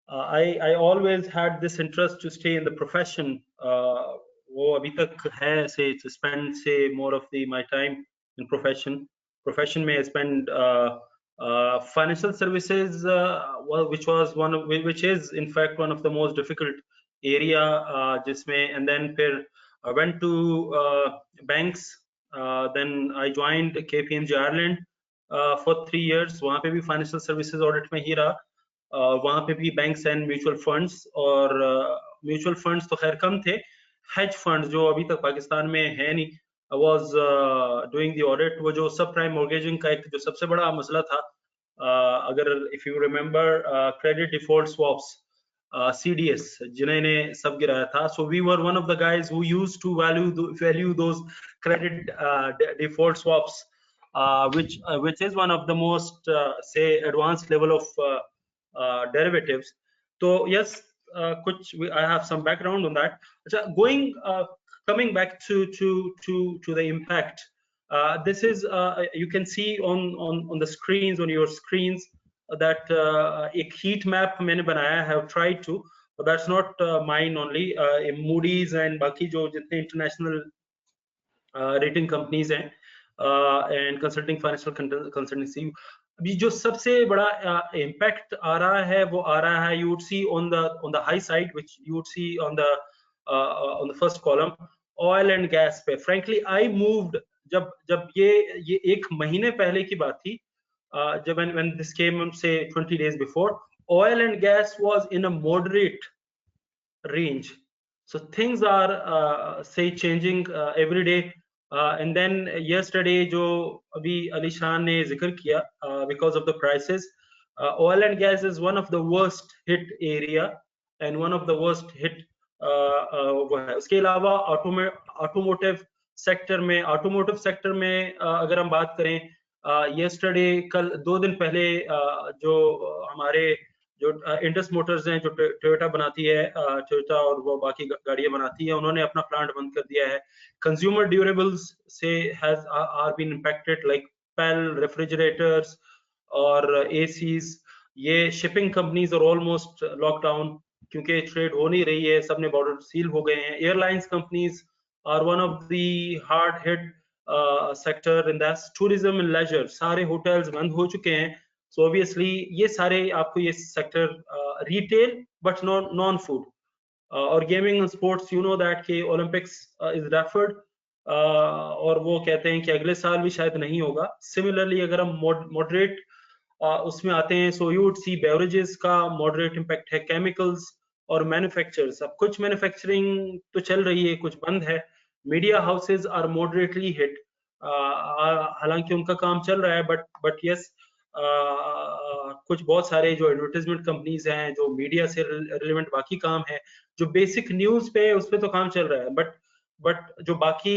[SPEAKER 3] I always had this interest to stay in the profession. वो अभी तक है, say to spend more of my time in profession में spend financial services, which is in fact one of the most difficult area, जिसमें, and then फिर I went to banks, then I joined KPMG Ireland for 3 years. वहाँ पे भी financial services audit में ही रहा. वहाँ पे भी बैंक्स एंड म्यूचुअल फंड्स, और म्यूचुअल फंड्स तो खैर कम थे. हेज फंड्स जो अभी तक पाकिस्तान में है नहीं, वाज डूइंग द ऑडिट. वो जो सब प्राइम मॉर्गेजिंग का एक जो सबसे बड़ा मसला था, अगर if you remember, credit default swaps, CDS, जिन्हें सब गिराया था. So we were one of the guys who used to value those credit default swaps, which is one of the most say advanced level of derivatives. So yes, I have some background on that. Coming back to the impact, this is you can see on the screens, on your screens, that एक heat map मैंने बनाया. I have tried to, but that's not mine only. Moody's and बाकी जो जितने international rating companies हैं, and consulting financial consultancy, अभी जो सबसे बड़ा impact आ रहा है वो आ रहा है, you would see on the high side, which you would see on the first column, oil and gas पे. Frankly, I moved जब ये एक महीने पहले की बात थी, जब when this came, say 20 days before, oil and gas was in a moderate range. So things are say changing every day. And then yesterday जो अभी अलीशान ने जिक्र किया, because of the prices, oil and gas is one of the worst hit area and one of the worst hit. उसके अलावा automotive sector में अगर हम बात करें, yesterday कल 2 दिन पहले जो हमारे जो इंडस मोटर्स हैं, जो टोयोटा बनाती है, टोयोटा और वो बाकी गाड़ियां बनाती है, उन्होंने अपना प्लांट बंद कर दिया है. कंज्यूमर ड्यूरेबल्स से are been impacted, like PEL, refrigerators और एसीज. ये shipping companies are almost lockdown क्योंकि ट्रेड हो नहीं रही है, सबने बॉर्डर सील हो गए हैं. Airlines companies are one of the hard hit sector in that. Tourism and leisure, सारे होटल्स बंद हो चुके हैं. So obviously ये सारे आपको ये सेक्टर, रिटेल but non-food. और gaming and sports you know that के ओलंपिक्स इज रेफर्ड और वो कहते हैं कि अगले साल भी शायद नहीं होगा. सिमिलरली अगर हम मॉडरेट उसमें आते हैं, so you would C beverages का मॉडरेट इम्पैक्ट है, केमिकल्स और मैन्युफैक्चरर्स. अब कुछ मैन्युफैक्चरिंग तो चल रही है, कुछ बंद है. Media houses are moderately hit, हालांकि उनका काम चल रहा है, बट यस कुछ बहुत सारे जो एडवर्टाइजमेंट कंपनीज हैं, जो मीडिया से रिलेवेंट बाकी काम है, जो बेसिक न्यूज पे उस पे तो काम चल रहा है, बट जो बाकी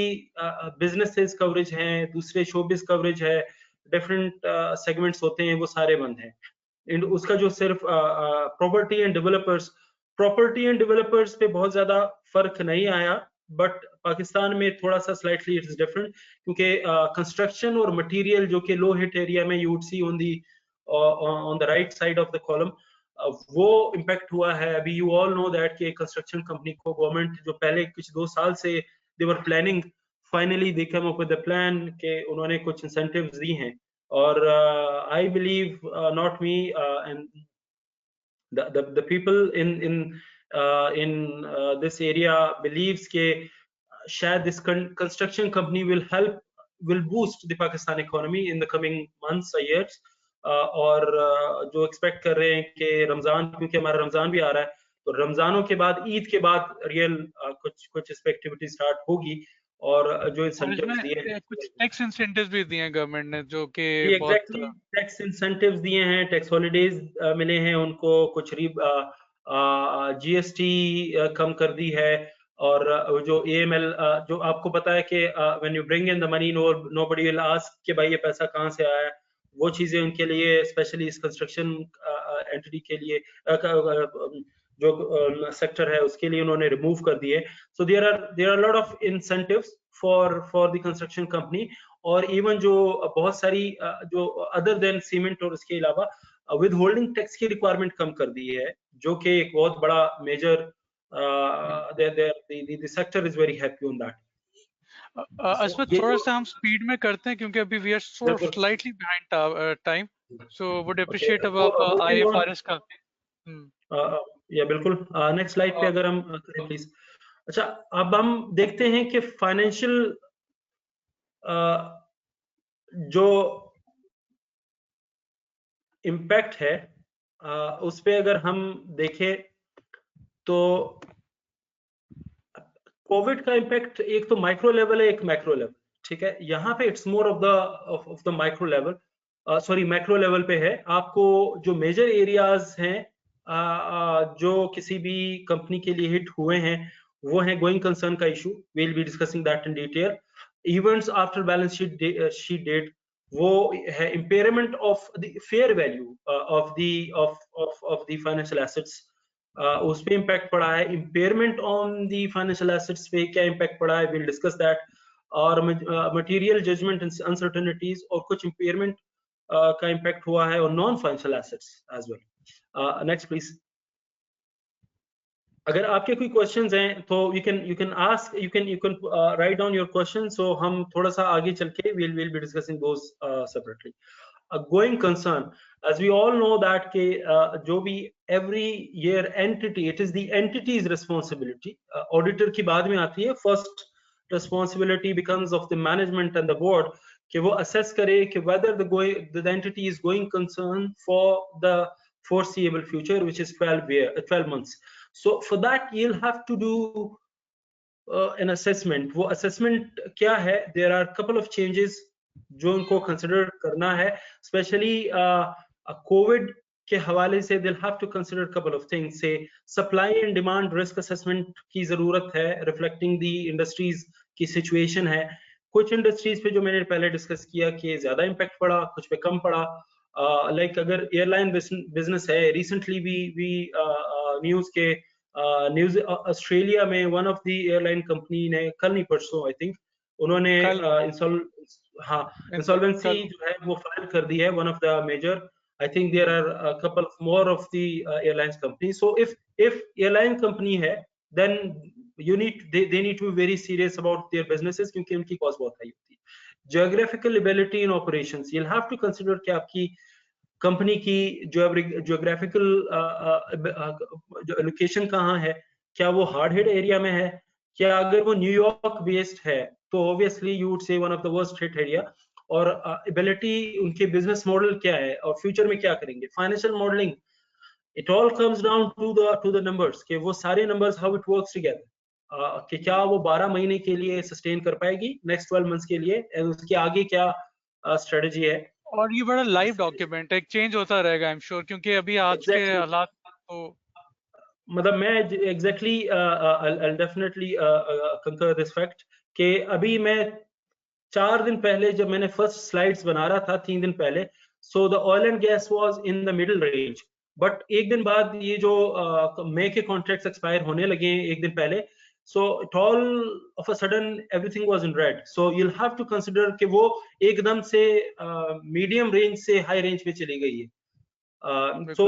[SPEAKER 3] बिजनेसेस कवरेज हैं, दूसरे शोबिज कवरेज है, डिफरेंट सेगमेंट्स होते हैं, वो सारे बंद हैं. उसका जो सिर्फ प्रॉपर्टी एंड डेवलपर्स पे बहुत ज्यादा फर्क नहीं आया, बट पाकिस्तान में थोड़ा सा स्लाइटली इट्स डिफरेंट, क्योंकि कंस्ट्रक्शन और मटेरियल जो कि लो हिट एरिया में you would see on the right side of the column, वो इम्पैक्ट हुआ है. अभी यू ऑल नो दैट कि कंस्ट्रक्शन कंपनी को गवर्नमेंट जो पहले कुछ 2 साल से they were planning, finally they come up with the plan के उन्होंने कुछ इंसेंटिव्स दी हैं. और I believe not me and the people in this area believes ke shayad this construction company will boost the Pakistan economy in the coming months or years. और जो expect कर रहे हैं कि रमजान, क्योंकि हमारा रमजान भी आ रहा है, तो रमजानों के बाद, ईद के बाद रियल कुछ इस पे एक्टिविटी स्टार्ट होगी. और जो इंसेंटिव्स दिए,
[SPEAKER 5] कुछ टैक्स इंसेंटिव्स भी दिए हैं गवर्नमेंट ने, जो कि
[SPEAKER 3] एग्जैक्टली टैक्स इंसेंटिव्स दिए हैं, टैक्स हॉलीडेज मिले हैं उनको, कुछ जीएसटी कम कर दी है. और जो AML, जो आपको पता है कि when you bring in the money nobody will ask कि भाई ये पैसा कहाँ से आया. वो चीजें उनके लिए, स्पेशली इस कंस्ट्रक्शन एंटिटी के लिए, जो सेक्टर है उसके लिए उन्होंने रिमूव कर दिए. So there are lot of incentives for the construction company. और इवन जो बहुत सारी जो अदर देन सीमेंट और उसके अलावा विद होल्डिंग टैक्स की रिक्वायरमेंट कम कर दी है, जो कि एक बहुत बड़ा major, the sector is very happy on that.
[SPEAKER 5] Asmat, थोड़ा सा हम स्पीड में करते हैं क्योंकि अभी we are so slightly behind time, so would appreciate about IFRS का.
[SPEAKER 3] या बिल्कुल, नेक्स्ट स्लाइड पे अगर हम करें प्लीज. अच्छा, अब हम देखते हैं कि फाइनेंशियल जो इम्पैक्ट है उस पे अगर हम देखें तो कोविड का इम्पैक्ट एक तो माइक्रो लेवल है, एक मैक्रो लेवल. ठीक है, यहाँ पे it's more of the micro level, sorry macro level पे है. आपको जो मेजर एरियाज हैं जो किसी भी कंपनी के लिए हिट हुए हैं, वो है गोइंग कंसर्न का issue. We will be discussing that in detail. Events after balance sheet date, वो है impairment of the fair value of the financial assets, उस पे इम्पैक्ट पड़ा है. Impairment on the financial assets पे क्या इम्पैक्ट पड़ा है, विल डिस्कस दैट. और मटेरियल जजमेंट अनसर्टेनिटीज और कुछ इम्पेयरमेंट का इम्पैक्ट हुआ है, और non financial assets as well. Next please. अगर आपके कोई क्वेश्चंस हैं तो you can ask, you can write down your question. So हम थोड़ा सा आगे चल के will be discussing those separately. Going concern, as we all know that के जो भी every year entity, it is the entity's responsibility. Auditor की बाद में आती है. First responsibility becomes of the management and the board कि वो assess करे कि whether the entity is going concern for the foreseeable future, which is 12 months. So for that you'll have to do an assessment. वो assessment क्या है? There are a couple of changes जो उनको consider करना है, specially Covid के हवाले से. they'll have to consider a couple of things. से supply and demand risk assessment की जरूरत है, रिफ्लेक्टिंग दी इंडस्ट्रीज की सिचुएशन है. कुछ इंडस्ट्रीज पे जो मैंने पहले डिस्कस किया कि ज्यादा इम्पैक्ट पड़ा, कुछ पे कम पड़ा. लाइक अगर एयरलाइन बिजनेस है, रिसेंटली भी न्यूज के न्यूज ऑस्ट्रेलिया में one of the airline company ने कल नहीं परसों आई थिंक उन्होंने इंसॉल्वेंसी जो है वो फाइल कर दी है. One of the major, I think there are a couple of more of the airlines company. So if airline company है, then they need to be very serious about their businesses, क्योंकि उनकी cost बहुत high होती है. Geographical ability in operations, you'll have to consider कि आपकी company की geographical location कहाँ है, क्या वो हार्ड हिट एरिया में है, क्या अगर वो न्यूयॉर्क बेस्ड है तो obviously you would say one of the worst hit area, और एबिलिटी उनके बिजनेस मॉडल क्या है और फ्यूचर में क्या करेंगे, financial modelling, it all comes down to the numbers, कि वो सारे numbers how it works together, कि क्या वो 12 महीने के लिए सस्टेन कर पाएगी नेक्स्ट 12 मंथ्स के लिए, और उसके आगे क्या स्ट्रेटजी है।
[SPEAKER 5] और ये बड़ा लाइव डॉक्यूमेंट है, चेंज होता रहेगा आई एम श्योर, क्योंकि अभी आज के हालात तो
[SPEAKER 3] मतलब मैं एग्जैक्टली डेफिनेटली कंकर दिस फैक्ट कि अभी मैं 4 दिन पहले जब मैंने फर्स्ट स्लाइड्स बना रहा था 3 दिन पहले, so the oil and gas was in the middle range, but एक दिन बाद ये जो मई के कॉन्ट्रैक्ट्स एक्सपायर होने लगे हैं एक दिन पहले, so it all of a sudden everything was in red, so you'll have to consider कि वो एकदम से मीडियम रेंज से हाई रेंज पे चली गई है. So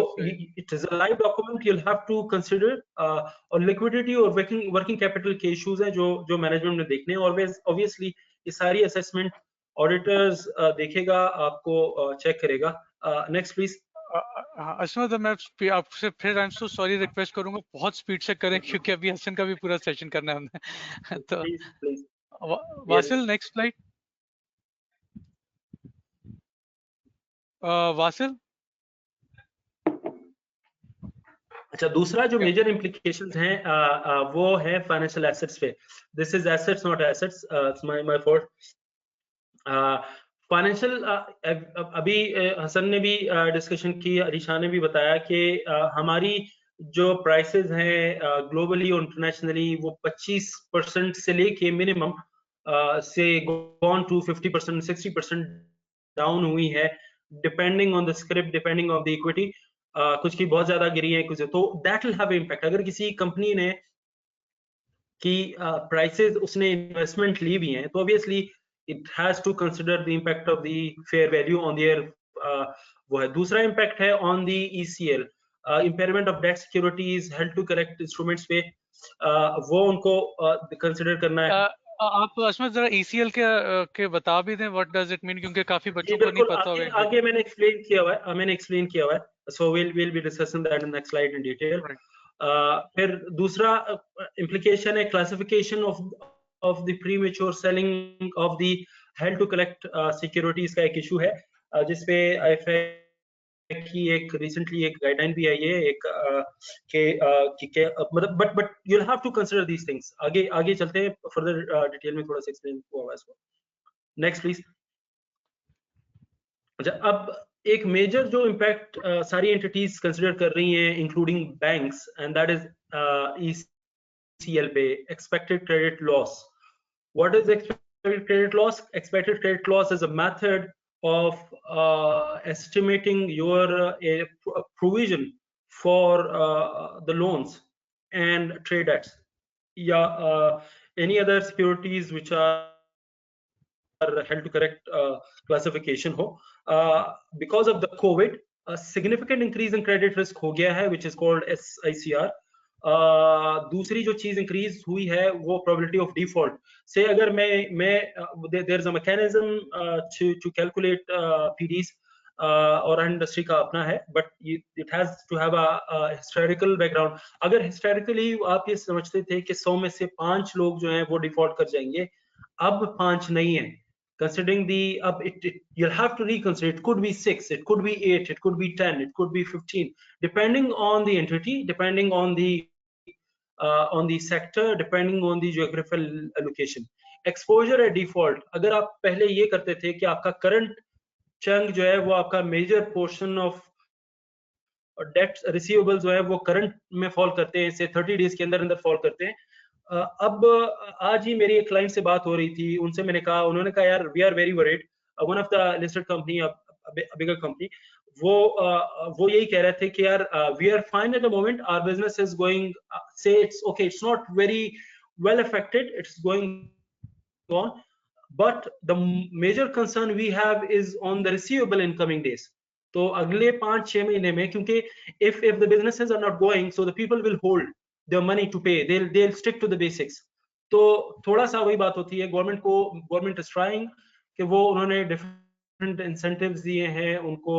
[SPEAKER 3] it is a live document, you'll have to consider और liquidity और working capital के issues हैं जो मैनेजमेंट ने देखने हैं. Obviously ये सारी असेसमेंट ऑडिटर्स देखेगा, आपको चेक करेगा. Next please.
[SPEAKER 5] अस्मद, मैं आपसे फिर I am so sorry request करूंगा, बहुत स्पीड से करें क्योंकि अभी हसन का भी पूरा सेशन करना है हमने. तो
[SPEAKER 3] please
[SPEAKER 5] Wasil next slide. Wasil.
[SPEAKER 3] अच्छा, दूसरा जो मेजर इम्प्लीकेशंस हैं वो है फाइनेंशियल एसेट्स पे. This is assets not assets, my fault. Financial अभी हसन ने भी डिस्कशन की, अरीशा ने भी बताया कि हमारी जो प्राइसेस हैं ग्लोबली और इंटरनेशनली वो 25% से लेके मिनिमम से गॉन टू 50% 60% डाउन हुई है, depending on the script, depending on the equity. कुछ की बहुत ज्यादा गिरी है, कुछ, तो दैट विल हैव इम्पैक्ट. अगर किसी कंपनी ने की प्राइसेस उसने इन्वेस्टमेंट ली भी हैं तो obviously it has to consider the impact of the fair value on their वो है. दूसरा impact है on the ECL, impairment of debt securities held to collect instruments पे, वो उनको consider करना है.
[SPEAKER 5] आप असमत जरा ECL के बता भी दें, what does it mean, क्योंकि काफी बच्चों को नहीं पता होगा.
[SPEAKER 3] आगे मैंने एक्सप्लेन किया हुआ है, so we'll be discussing that in the next slide in detail. फिर दूसरा implication है classification of the premature selling of the held to collect securities का एक इशू है, जिसपे IFAC की एक रिसेंटली एक गाइडलाइन भी आई है एक के मतलब but you'll have to consider these things. आगे चलते हैं, फर्दर डिटेल में थोड़ा सा एक्सप्लेन हुआ है इसको. Next please. अच्छा, अब एक मेजर जो इम्पैक्ट सारी एंटिटीज कंसिडर कर रही हैं including banks, and that is ECL पे expected credit loss. What is expected credit loss? Expected credit loss is a method of estimating your provision for the loans and trade debts, any other securities which are held to correct classification ho. Because of the COVID, a significant increase in credit risk हो गया है, which is called SICR. दूसरी जो चीज increase हुई है वो probability of default से. अगर मैं there is a mechanism to calculate PDs और इंडस्ट्री का अपना है, but it has to have a historical background. अगर हिस्टोरिकली आप ये समझते थे कि 100 में से 5 लोग जो हैं वो डिफॉल्ट कर जाएंगे, अब 5 नहीं है. Considering the you'll have to reconsider. It could be 6, it could be 8, it could be 10, it could be 15, depending on the entity, depending on the sector, depending on the geographical location. Exposure at default, अगर आप पहले ये करते थे कि आपका current chunk जो है वो आपका major portion of debt receivables जो है वो current में fall करते हैं, से 30 days के अंदर fall करते हैं. अब आज ही मेरी एक क्लाइंट से बात हो रही थी, उनसे मैंने कहा, उन्होंने कहा यार we are very worried, one of the listed company, bigger company, वो यही कह रहे थे कि यार we are fine at the moment, our business is going, say it's okay, it's not very well affected, it's going on, but the major concern we have is on the receivable in coming days. तो अगले 5-6 महीने में, क्योंकि if the businesses are not going, so the people will hold their money to pay, they'll stick to the basics. तो थोड़ा सा वही बात होती है, गवर्नमेंट इज ट्राइंग कि वो उन्होंने डिफरेंट इंसेंटिव्स दिए हैं, उनको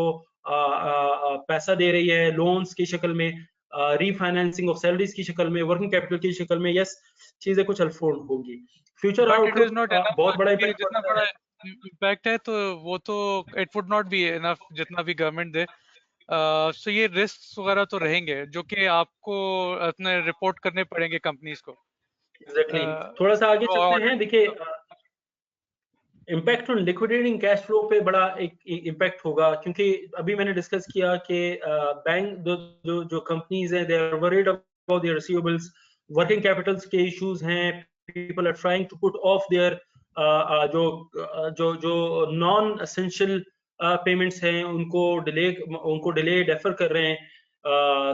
[SPEAKER 3] पैसा दे रही है लोन्स की शक्ल में, रीफाइनेंसिंग ऑफ सैलरीज की शक्ल में, वर्किंग कैपिटल की शक्ल में, यस चीजें कुछ अनफोल्ड होंगी। फ्यूचर आउटलुक बहुत बड़ा इम्पैक्ट
[SPEAKER 5] जितना बड़ा इम्पैक्ट है तो वो तो it would not be enough जितना भी गवर्नमेंट दे। सो ये रिस्क वगैरह तो रहेंगे जो कि आपको अपने रिपोर्ट करने पड़ेंगे कंपनीज को।
[SPEAKER 3] एग्जैक्टली थोड़ा सा आगे चलते हैं। देखिए impact on liquidating cash flow पे बड़ा एक इम्पैक्ट होगा, क्योंकि अभी मैंने डिस्कस किया कि बैंक जो कंपनीज हैं they are worried about their receivables, working capitals के इश्यूज हैं, people are trying to put off their जो नॉन एसेंशियल पेमेंट्स हैं उनको डिले डेफर कर रहे हैं।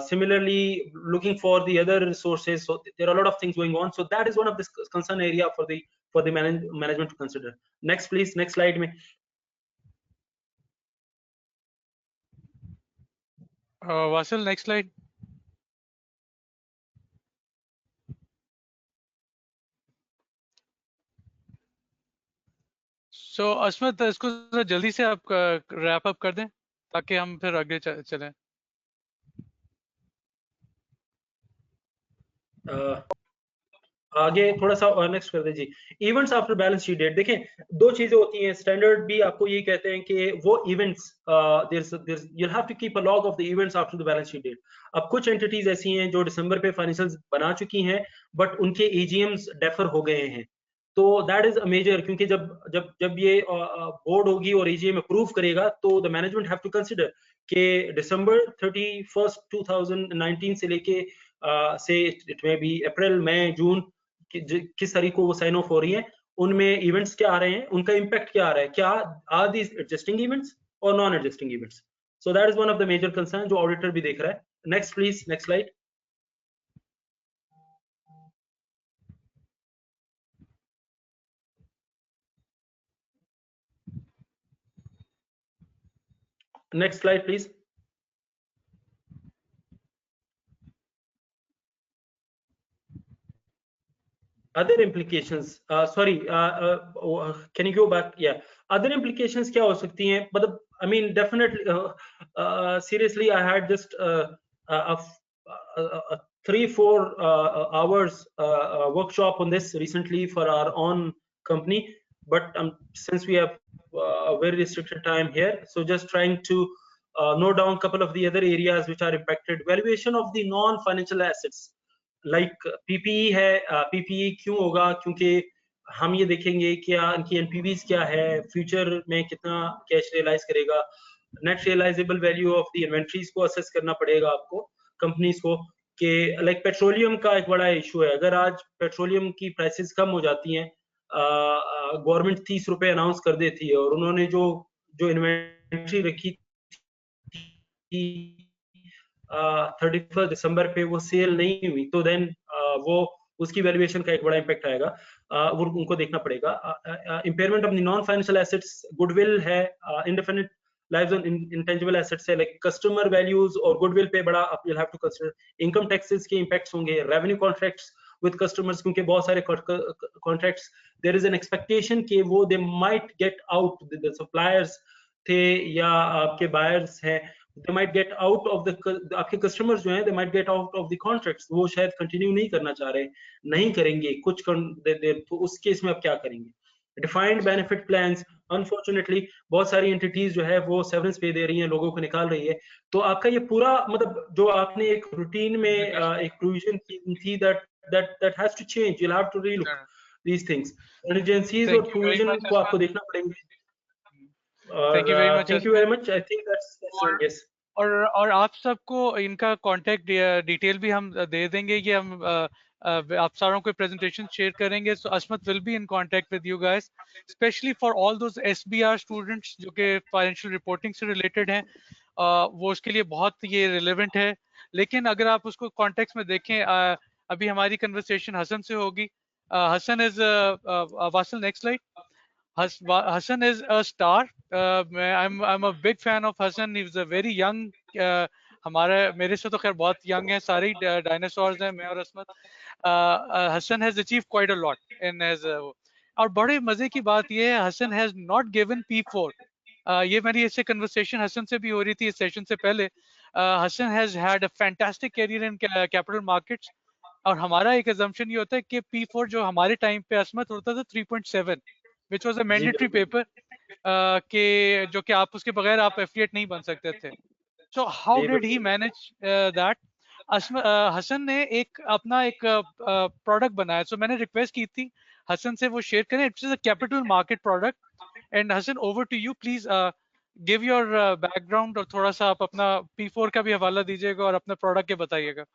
[SPEAKER 3] Similarly, looking for the other resources, so there are a lot of things going on. So that is one of the concern area for the management to consider. Next, please, next slide.
[SPEAKER 5] Vasil, next slide. So अस्मत इसको जल्दी से आप wrap up कर दें ताकि हम फिर आगे चलें।
[SPEAKER 3] आगे थोड़ा सा नेक्स्ट कर दीजिए। Events after balance sheet date, देखें दो चीजें होती हैं। स्टैंडर्ड भी आपको ये कहते हैं कि वो events you'll have to keep a log of the events after the balance sheet date. अब कुछ एंटिटीज ऐसी हैं जो दिसंबर पे फाइनेंशियल्स बना चुकी हैं बट उनके एजीएम्स डेफर हो गए हैं, तो दैट इज अ मेजर, क्योंकि जब ये बोर्ड होगी और एजीएम अप्रूव करेगा तो the management have to consider कि दिसंबर 31 2019 से लेके से इट में भी अप्रैल मई जून किस तारीख को वो साइन ऑफ हो रही है, उनमें इवेंट्स क्या आ रहे हैं, उनका इम्पैक्ट क्या आ रहा है, क्या आर दीज एडजस्टिंग इवेंट्स और non adjusting events. So that is one of the major concern जो ऑडिटर भी देख रहा है। Next please, next slide. Next slide please. other implications, sorry, can you go back? Yeah, other implications क्या हो सकती हैं, मतलब I mean definitely seriously I had just a 3-4 hours workshop on this recently for our own company, but since we have a very restricted time here, so just trying to note down a couple of the other areas which are impacted. Valuation of the non-financial assets like PPE है। PPE क्यों होगा, क्योंकि हम ये देखेंगे क्या इनकी NPVs क्या है, फ्यूचर में कितना कैश रियलाइज करेगा, net realisable value of the inventories को असेस करना पड़ेगा आपको कंपनीज को, कि लाइक पेट्रोलियम का एक बड़ा इशू है। अगर आज पेट्रोलियम की प्राइसेस कम हो जाती हैं, गवर्नमेंट 30 रुपए अनाउंस कर देती है और उन्होंने जो इन्वेंट्री रखी थी 31 दिसंबर पे वो सेल नहीं हुई, तो देन वो उसकी वैल्यूएशन का एक बड़ा इम्पैक्ट आएगा, वो उनको देखना पड़ेगा। Impairment of the non financial assets, goodwill है, indefinite lives on intangible assets है, लाइक कस्टमर वैल्यूज और गुडविल पे बड़ा आप will have to consider. Income taxes के इम्पैक्ट्स होंगे, रेवेन्यू कॉन्ट्रैक्ट्स विद कस्टमर्स, क्योंकि बहुत सारे contracts there is an expectation कि वो they might get out, the suppliers थे या आपके बायर्स हैं, they might get out of the, आपके कस्टमर्स जो हैं they might get out of the contracts, वो शायद कंटिन्यू नहीं करना चाह रहे, नहीं करेंगे कुछ तो उस केस में आप क्या करेंगे। डिफाइंड बेनिफिट प्लान्स, अनफॉर्चुनेटली बहुत सारी एंटिटीज जो है वो सेवरेंस पे दे रही हैं, लोगों को निकाल रही है, तो आपका ये पूरा मतलब जो आपने एक रूटीन में एक प्रोविजन की थी that has to change, you'll have to relook these things, emergencies और प्रोविजन को आपको देखना पड़ेंगे।
[SPEAKER 5] Thank you very much.
[SPEAKER 3] Thank you very much. I think that's yes.
[SPEAKER 5] और आप सबको इनका कांटेक्ट डिटेल भी हम दे देंगे, ये हम आप सारों को प्रेजेंटेशन शेयर करेंगे। So Asmat will be in contact with you guys, specially for all those SBR students जो कि फाइनेंशियल रिपोर्टिंग से रिलेटेड हैं, वो उसके लिए बहुत ये रिलेवेंट है। लेकिन अगर आप उसको कॉन्टेक्स्ट में देखें, अभी हमारी कन्वर्सेशन हसन से होगी। Hassan is Wasil, next slide. Hassan is a star. I'm a big fan of Hassan. He was a very young. मेरे से तो खैर बहुत young है, सारे dinosaurs हैं, मैं और अस्मत। Hassan has achieved quite a lot in his. और बड़े मजे की बात ये है, Hassan has not given P4. ये मेरी इससे कन्वर्सेशन हसन से भी हो रही थी इस सेशन से पहले. Hassan has had a fantastic career in capital markets, और हमारा एक assumption ये होता है कि P4 जो हमारे टाइम पे असमत होता था 3.7, which was a
[SPEAKER 3] ji
[SPEAKER 5] mandatory
[SPEAKER 3] बिल्कुल
[SPEAKER 5] paper, कि जो कि आप उसके बगैर आप एफिलिएट नहीं बन सकते थे. So how
[SPEAKER 3] ji
[SPEAKER 5] did he
[SPEAKER 3] बिल्कुल
[SPEAKER 5] manage that? हसन ने एक अपना एक प्रोडक्ट बनाया. So मैंने रिक्वेस्ट की थी हसन से वो शेयर करें. It's a capital market product. And Hassan, over to you, please give your background, और थोड़ा सा आप अपना P4 का भी हवाला दीजिएगा और अपने प्रोडक्ट के बताइएगा.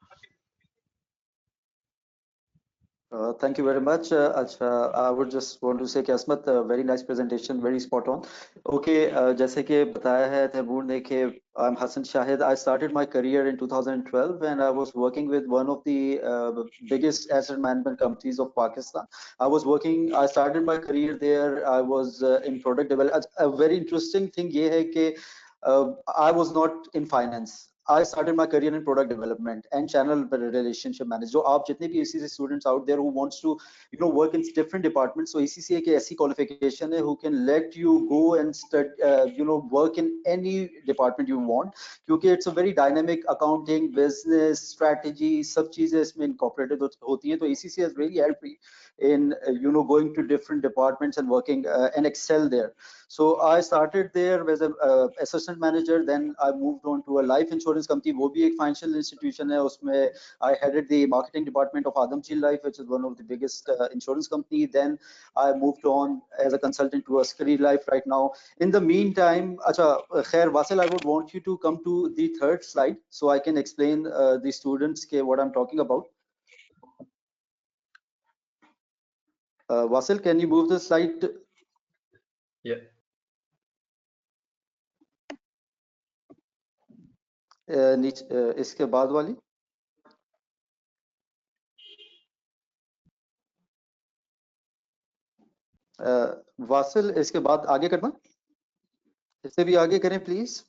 [SPEAKER 4] Thank you very much. अच्छा, I would just want to say कि असमत, very nice presentation, very spot on. Okay, जैसे कि बताया है तैमूर ने कि I'm Hassan Shahid. I started my career in 2012 and I was working with one of the biggest asset management companies of Pakistan. I started my career there. I was in product development. A very interesting thing ये है कि I was not in finance. I started my career in product development and channel relationship management. So आप जितने भी ACC students out there who wants to work in different departments, so ACC एक ऐसी qualification है who can let you go and work in any department you want, क्योंकि it's a very dynamic accounting, business, strategy, सब चीजें इसमें incorporated होती हैं. तो ACC has really helped me in going to different departments and working and excel there. So I started there as an assistant manager. Then I moved on to a life insurance company. वो भी एक financial institution है. उसमें I headed the marketing department of Adamji Life, which is one of the biggest insurance company. Then I moved on as a consultant to Askari Life right now. In the meantime, अच्छा, Khair Wasil, I would want you to come to the third slide so I can explain the students what I'm talking about. Wasil, can you move the slide?
[SPEAKER 3] yeah
[SPEAKER 4] इसके बाद वाली. Vasil, इसके बाद आगे करना, इससे भी आगे करें प्लीज.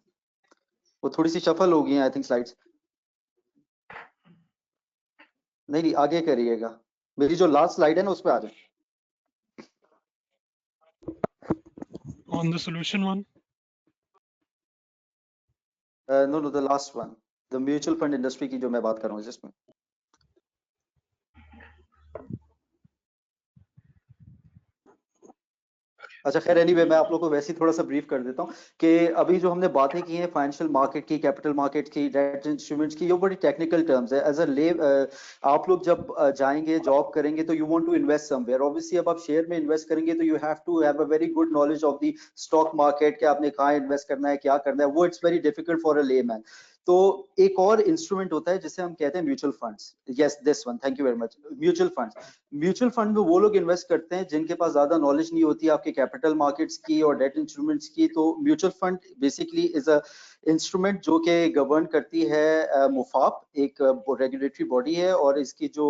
[SPEAKER 4] वो थोड़ी सी शफल हो गई है आई थिंक स्लाइड्स. नहीं, आगे करिएगा. मेरी जो लास्ट स्लाइड है ना उस पर आ जाए.
[SPEAKER 2] On the solution one.
[SPEAKER 4] No, the last one, the mutual fund industry की जो मैं बात कर रहा हूँ जिसमें. अच्छा, खैर एनीवे मैं आप लोगों को वैसे ही थोड़ा सा ब्रीफ कर देता हूँ कि अभी जो हमने बातें की हैं फाइनेंशियल मार्केट की, कैपिटल मार्केट की, डेट इंस्ट्रूमेंट्स की, ये बड़ी टेक्निकल टर्म्स है. एज अ आप लोग जब जाएंगे जॉब करेंगे तो you want to invest somewhere. Obviously अब आप शेयर में इन्वेस्ट करेंगे तो you have to have a very good knowledge of the stock market, कि आपने कहाँ इन्वेस्ट करना है, क्या करना है. वो it's very difficult for a layman. तो एक और इंस्ट्रूमेंट होता है जिसे हम कहते हैं mutual funds. Yes, this one, thank you very much. Mutual funds. Mutual fund में वो लोग इन्वेस्ट करते हैं जिनके पास ज्यादा नॉलेज नहीं होती आपके कैपिटल मार्केट्स की और डेट इंस्ट्रूमेंट्स की. तो mutual fund basically is a instrument जो कि गवर्न करती है मुफाप, एक रेगुलेटरी बॉडी है, और इसकी जो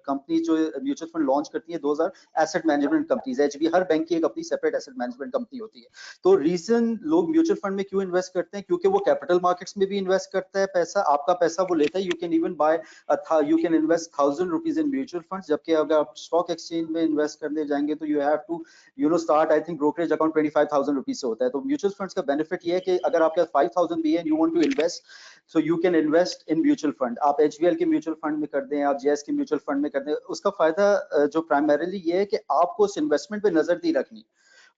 [SPEAKER 4] कंपनी जो म्यूचुअल फंड लॉन्च करती है 2000 एसेट मैनेजमेंट कंपनीज. एचबी हर बैंक की एक अपनी सेपरेट एसेट मैनेजमेंट कंपनी होती है. तो रीजन लोग म्यूचुअल फंड में क्यों इन्वेस्ट करते हैं, क्योंकि वो कैपिटल मार्केट्स में भी इन्वेस्ट करता है पैसा, आपका पैसा वो लेता है. You can even bye you can invest ₹1000 in mutual funds, जबकि अगर आप स्टॉक एक्सचेंज में इन्वेस्ट करने जाएंगे तो you have to start, I think brokerage account ₹25,000 से होता है. तो म्यूचुअल फंड्स का बेनिफिट ये है कि अगर आपके पास 5000 भी है and you want to invest, so you can invest in mutual fund. आप HBL के म्यूचुअल फंड में कर दें, आप JS के म्यूचुअल फंड में कर दें. उसका फायदा जो प्राइमरीली ये है कि आपको उस इन्वेस्टमेंट पे नजर नहीं रखनी.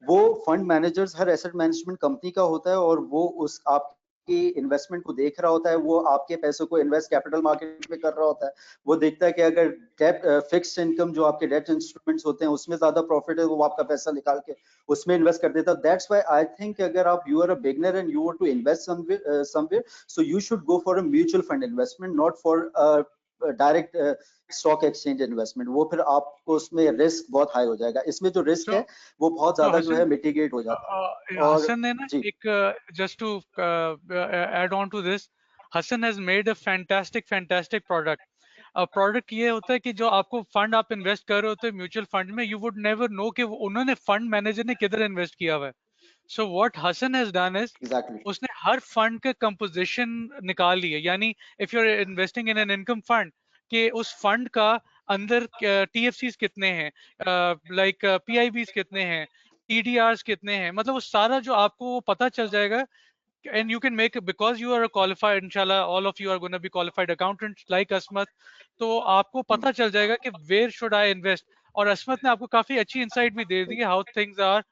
[SPEAKER 4] वो फंड मैनेजर्स हर एसेट मैनेजमेंट कंपनी का होता है और वो उस आपकी इन्वेस्टमेंट को देख रहा होता है. वो आपके पैसों को इन्वेस्ट कैपिटल मार्केट में कर रहा होता है. वो देखता है कि अगर डेट फिक्स्ड इनकम जो आपके डेट इंस्ट्रूमेंट्स होते हैं उसमें ज्यादा प्रॉफिट है, वो आपका पैसा निकाल के उसमें इन्वेस्ट कर देता है. दैट्स व्हाई आई थिंक अगर आप you are a beginner and you want to invest somewhere, so you should go for a mutual fund investment, not for direct stock exchange investment. वो फिर आपको उसमें रिस्क बहुत हाई हो जाएगा. इसमें जो रिस्क है वो बहुत ज्यादा जो है मिटिगेट हो जाता है. और
[SPEAKER 5] हसन ने ना एक just to add on to this, Hasan has made a fantastic product ये होता है कि जो आपको फंड आप इन्वेस्ट कर रहे होते हैं म्यूचुअल फंड में, यू वुड नेवर नो कि उन्होंने फंड मैनेजर ने किधर इन्वेस्ट किया हुआ है. So what Hasan has done is उसने हर फंड का कंपोजिशन निकाल ली है. यानी if you are investing in an income fund, कि उस फंड का अंदर TFCs कितने हैं, लाइक PIBs कितने हैं, TDRs कितने हैं, मतलब वो सारा जो आपको वो पता चल जाएगा. And you can make, because you are a qualified, inshallah all of you are going to be qualified accountants like Asmat, तो आपको पता चल जाएगा कि where should I invest. और असमत ने आपको काफी अच्छी इंसाइट भी दे दी है how things are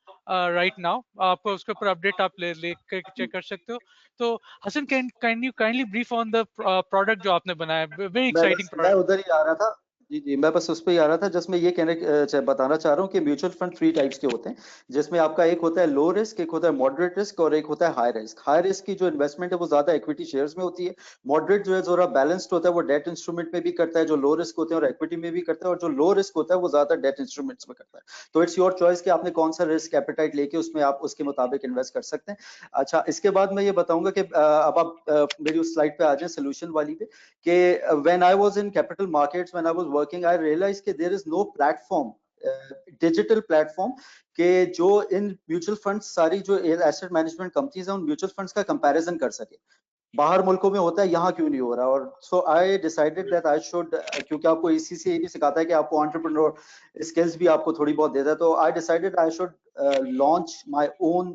[SPEAKER 5] right now. आपको उसके ऊपर अपडेट आप ले चेक कर सकते हो. तो Hasan, can you kindly brief on the product जो आपने बनाया, very exciting
[SPEAKER 4] मैं
[SPEAKER 5] product.
[SPEAKER 4] उधर ही आ रहा था. जी जी, मैं बस उस पे ही आ रहा था, जिसमें ये बताना चाह रहा हूँ कि म्यूचुअल फंड 3 टाइप्स के होते हैं, जिसमें आपका एक होता है लो रिस्क, एक होता है मॉडरेट रिस्क और एक होता है हाई रिस्क. हाई रिस्क की जो इन्वेस्टमेंट है वो ज्यादा इक्विटी शेयर्स में होती है. मॉडरेट जो है जरा बैलेंस्ड होता है, वो डेट इंस्ट्रूमेंट में भी करता है, जो लो रिस्क होते हैं और इक्विटी में भी करता है, और जो लो रिस्क होता है वो ज्यादा डेट इंस्ट्रूमेंट्स में करता है. तो इट्स योर चॉइस कि आपने कौन सा रिस्क एपेटाइट लेके उसमें आप उसके मुताबिक इन्वेस्ट कर सकते हैं. अच्छा, इसके बाद मैं ये बताऊंगा कि अब आप मेरी उस स्लाइड पे आ जाए सोल्यूशन वाली पे, कि when I was in capital markets, when I was working, I realized that there is no platform, digital platform, कि जो इन म्यूचुअल फंड्स सारी जो एसेट मैनेजमेंट कंपनीज हैं उन म्यूचुअल फंड्स का कंपैरिजन कर सके. बाहर मुल्कों में होता है, यहाँ क्यों नहीं हो रहा. और so I decided that I should, क्योंकि आपको ईसीसी भी सिखाता है कि आपको एंटरप्रेन्योर स्किल्स भी आपको थोड़ी बहुत देता है, तो I decided I should launch my own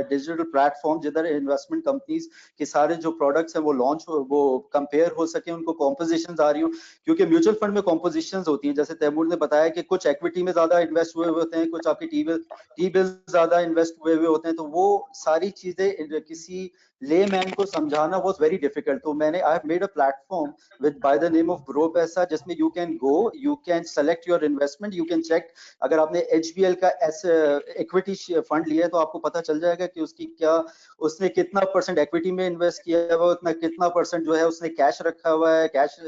[SPEAKER 4] digital platform, जिधर इन्वेस्टमेंट कंपनीज के सारे जो प्रोडक्ट्स हैं वो लॉन्च हो, वो कंपेयर हो सके, उनको कॉम्पोजिशन आ रही हो. क्योंकि म्यूचुअल फंड में कॉम्पोजिशन होती हैं, जैसे तैमूर ने बताया कि कुछ इक्विटी में ज्यादा इन्वेस्ट हुए हुए होते हैं, कुछ आपकी टी बिल्स ज्यादा इन्वेस्ट हुए हुए होते हैं. तो वो सारी चीजें किसी लेमैन को समझाना वाज वेरी डिफिकल्ट. तो मैंने I have made a platform with by the name of grow Paisa, जिसमें you can go, you can select your investment, you can check. अगर आपने एचबीएल का इक्विटी फंड लिया है तो आपको पता चल जाएगा कि उसकी क्या, उसने कितना परसेंट इक्विटी में इन्वेस्ट किया है, उतना कितना परसेंट जो है उसने कैश रखा हुआ है, कैश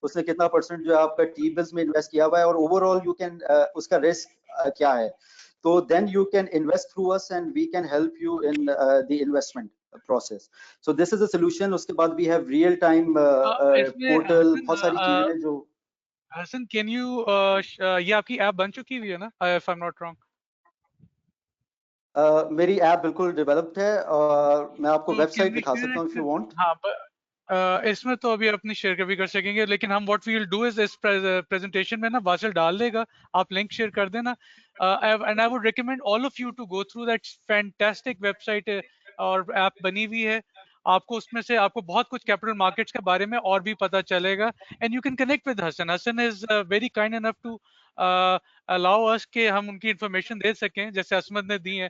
[SPEAKER 4] उसने कितना परसेंट जो है आपका टी बिल्स में इन्वेस्ट किया हुआ है, और ओवरऑल यू कैन उसका रिस्क क्या है. तो then you can invest through us and we can help you in the investment process. So this is a solution. उसके बाद we have real time
[SPEAKER 5] इसमें
[SPEAKER 4] portal, बहुत सारी चीजें हैं जो.
[SPEAKER 5] हसन, कैन यू, ये आपकी ऐप बन चुकी हुई है ना, if I am not wrong?
[SPEAKER 4] मेरी ऐप बिल्कुल डेवलप्ड है और मैं आपको
[SPEAKER 5] तो
[SPEAKER 4] वेबसाइट दिखा सकता हूँ if you want.
[SPEAKER 5] हाँ, इसमें तो अभी अपनी शेयर कभी कर सकेंगे, लेकिन हम what we will do is इस प्रेजेंटेशन में ना वासिल डाल देगा, आप लिंक शेयर कर देना. And I would recommend all of you to go through that fantastic website और ऐप बनी हुई है. आपको उसमें से आपको बहुत कुछ कैपिटल मार्केट्स के बारे में और भी पता चलेगा. And you can connect with Hasan. Hasan is very kind enough to allow us कि हम उनकी इंफॉर्मेशन दे सकें जैसे असमत ने दी है.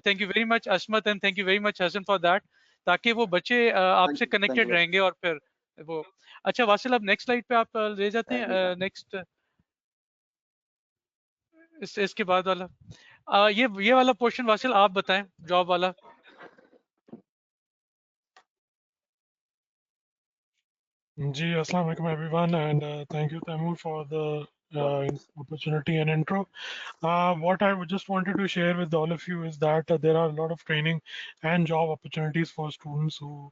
[SPEAKER 5] Thank you very much Asmat, and thank you very much Hasan for that, ताकि वो बच्चे आपसे
[SPEAKER 4] Thank
[SPEAKER 5] कनेक्टेड
[SPEAKER 4] you.
[SPEAKER 5] रहेंगे और फिर वो. अच्छा वासिल, अब नेक्स्ट स्लाइड पे आप ले जाते हैं. नेक्स्ट इसके बाद वाला ये वाला पोर्शन वासिल आप बताएं, जॉब वाला.
[SPEAKER 2] Ji, Assalamu alaikum everyone, and thank you, Taimur, for the opportunity and intro. What I would just wanted to share with all of you is that there are a lot of training and job opportunities for students who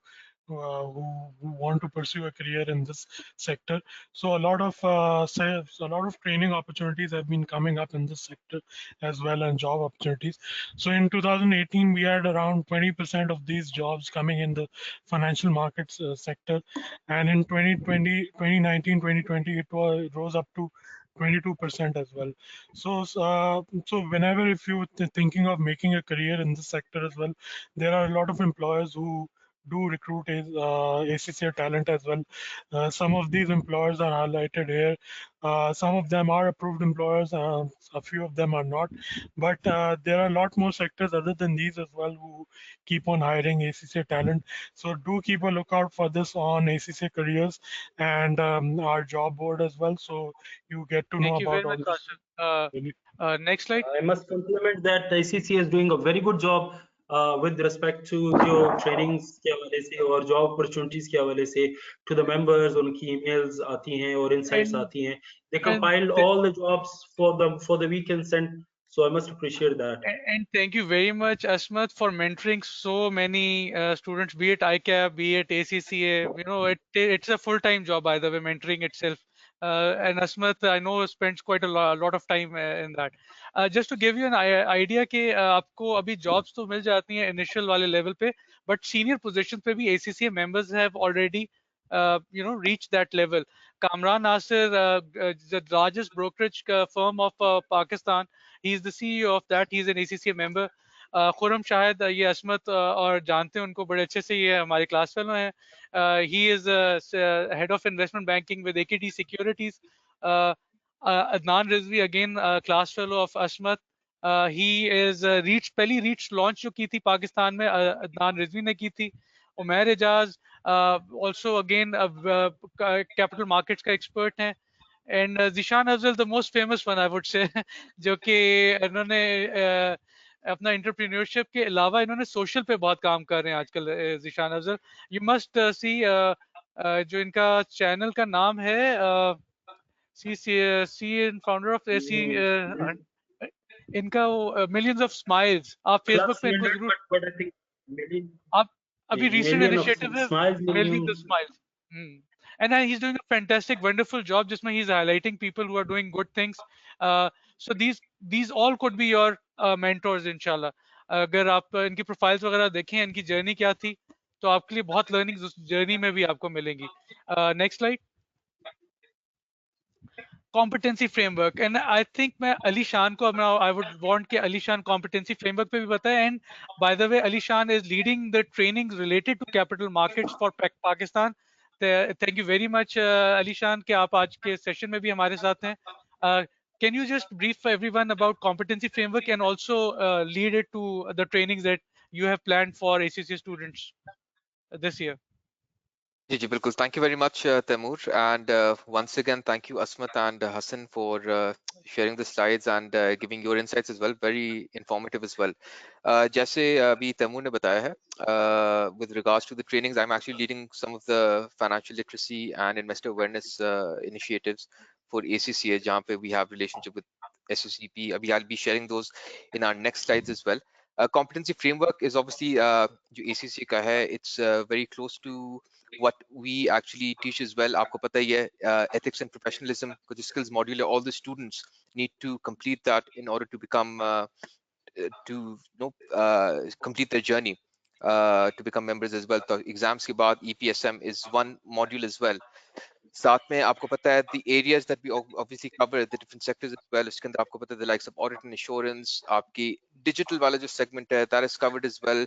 [SPEAKER 2] want to pursue a career in this sector. So a lot of training opportunities have been coming up in this sector as well, and job opportunities. So in 2018, we had around 20% of these jobs coming in the financial markets sector, and in 2020, 2019, 2020, it rose up to 22% as well. So whenever if you thinking of making a career in this sector as well, there are a lot of employers who do recruit ACCA talent as well. Some of these employers are highlighted here. Some of them are approved employers, a few of them are not. But there are a lot more sectors other than these as well who keep on hiring ACCA talent. So do keep a lookout for this on ACCA Careers and our job board as well. So you get to know
[SPEAKER 5] Thank you
[SPEAKER 2] about
[SPEAKER 5] very
[SPEAKER 2] all
[SPEAKER 5] much,
[SPEAKER 2] this.
[SPEAKER 5] Wasil. Next slide.
[SPEAKER 3] I must compliment that ICC is doing a very good job with respect to जो trainings के हवाले से और job opportunities के हवाले से to the members. उनकी emails आती हैं और insights
[SPEAKER 5] And
[SPEAKER 3] आती हैं. They
[SPEAKER 5] and
[SPEAKER 3] compiled all the jobs for the week and sent. So I must appreciate that.
[SPEAKER 5] And thank you very much, Asmat, for mentoring so many students, be it ICAP, be it ACCA. You know, it's a full-time job, by the way, mentoring itself. And Asmat, I know, spends quite a lot of time in that. Just to give you an idea कि आपको अभी jobs तो मिल जाती हैं initial वाले level पे, but senior positions पे भी ACCA members have already reached that level. Kamran Nasir, the largest brokerage firm of Pakistan. He's the CEO of that. He's an ACCA member. Khurram Shahid, ये असमत और जानते हैं उनको बड़े अच्छे से, ये हमारे क्लास फेलो हैं. He is head of investment banking with AKT Securities. Adnan Rizvi, again class fellow of Asmat. He is पहली रीच लॉन्च जो की थी पाकिस्तान में अदनान रिजवी ने की थी. Umair Ejaz also again capital markets का expert हैं. And Zishan Afzal, the most famous one I would say, जो कि इन्होंने अपना entrepreneurship के अलावा इन्होंने social पे बहुत काम कर रहे हैं आजकल. Zishan Afzal, you must see जो इनका channel का नाम है सी एंड फाउंडर ऑफ इनका millions of smiles. आप Facebook पे इनको जरूर,
[SPEAKER 3] but I think million,
[SPEAKER 5] आप अभी recent
[SPEAKER 3] million of
[SPEAKER 5] initiative है
[SPEAKER 3] smiles
[SPEAKER 5] Millions of Smiles. And he's doing a fantastic, wonderful job जिसमें he's highlighting people who are doing good things. So these all could be your mentors inshallah. अगर आप इनकी profiles वगैरह देखें, इनकी journey क्या थी, तो आपके लिए बहुत learnings उस journey में भी आपको मिलेंगी. Next slide. Competency framework, and I think मैं Ali Shan को I would want कि Ali Shan competency framework पे भी बताए. And by the way, Ali Shan is leading the trainings related to capital markets for Pakistan. Thank you very much Ali Shan कि आप आज के session में भी हमारे साथ हैं. Can you just brief everyone about competency framework and also lead it to the trainings that you have planned for ACCA students this year?
[SPEAKER 6] जी बिल्कुल. Thank you very much Taimur, and once again thank you Asmat and Hassan for sharing the slides and giving your insights as well. Very informative as well. जैसे अभी तैमूर ने बताया है, with regards to the trainings, I'm actually leading some of the financial literacy and investor awareness initiatives for ACCA, जहाँ पे we have relationship with SOCP. अभी I'll be sharing those in our next slides as well. Competency framework is obviously जो ACCA का है, it's very close to what we actually teach as well. आपको पता ही है ethics and professionalism का जो skills module है, all the students need to complete that in order to become complete their journey to become members as well. तो exams के बाद EPSM is one module as well. साथ में आपको पता है the areas that we obviously cover, the different sectors as well. उसके अंदर आपको पता है the likes of audit and assurance, आपकी digital वाला जो segment है that is covered as well.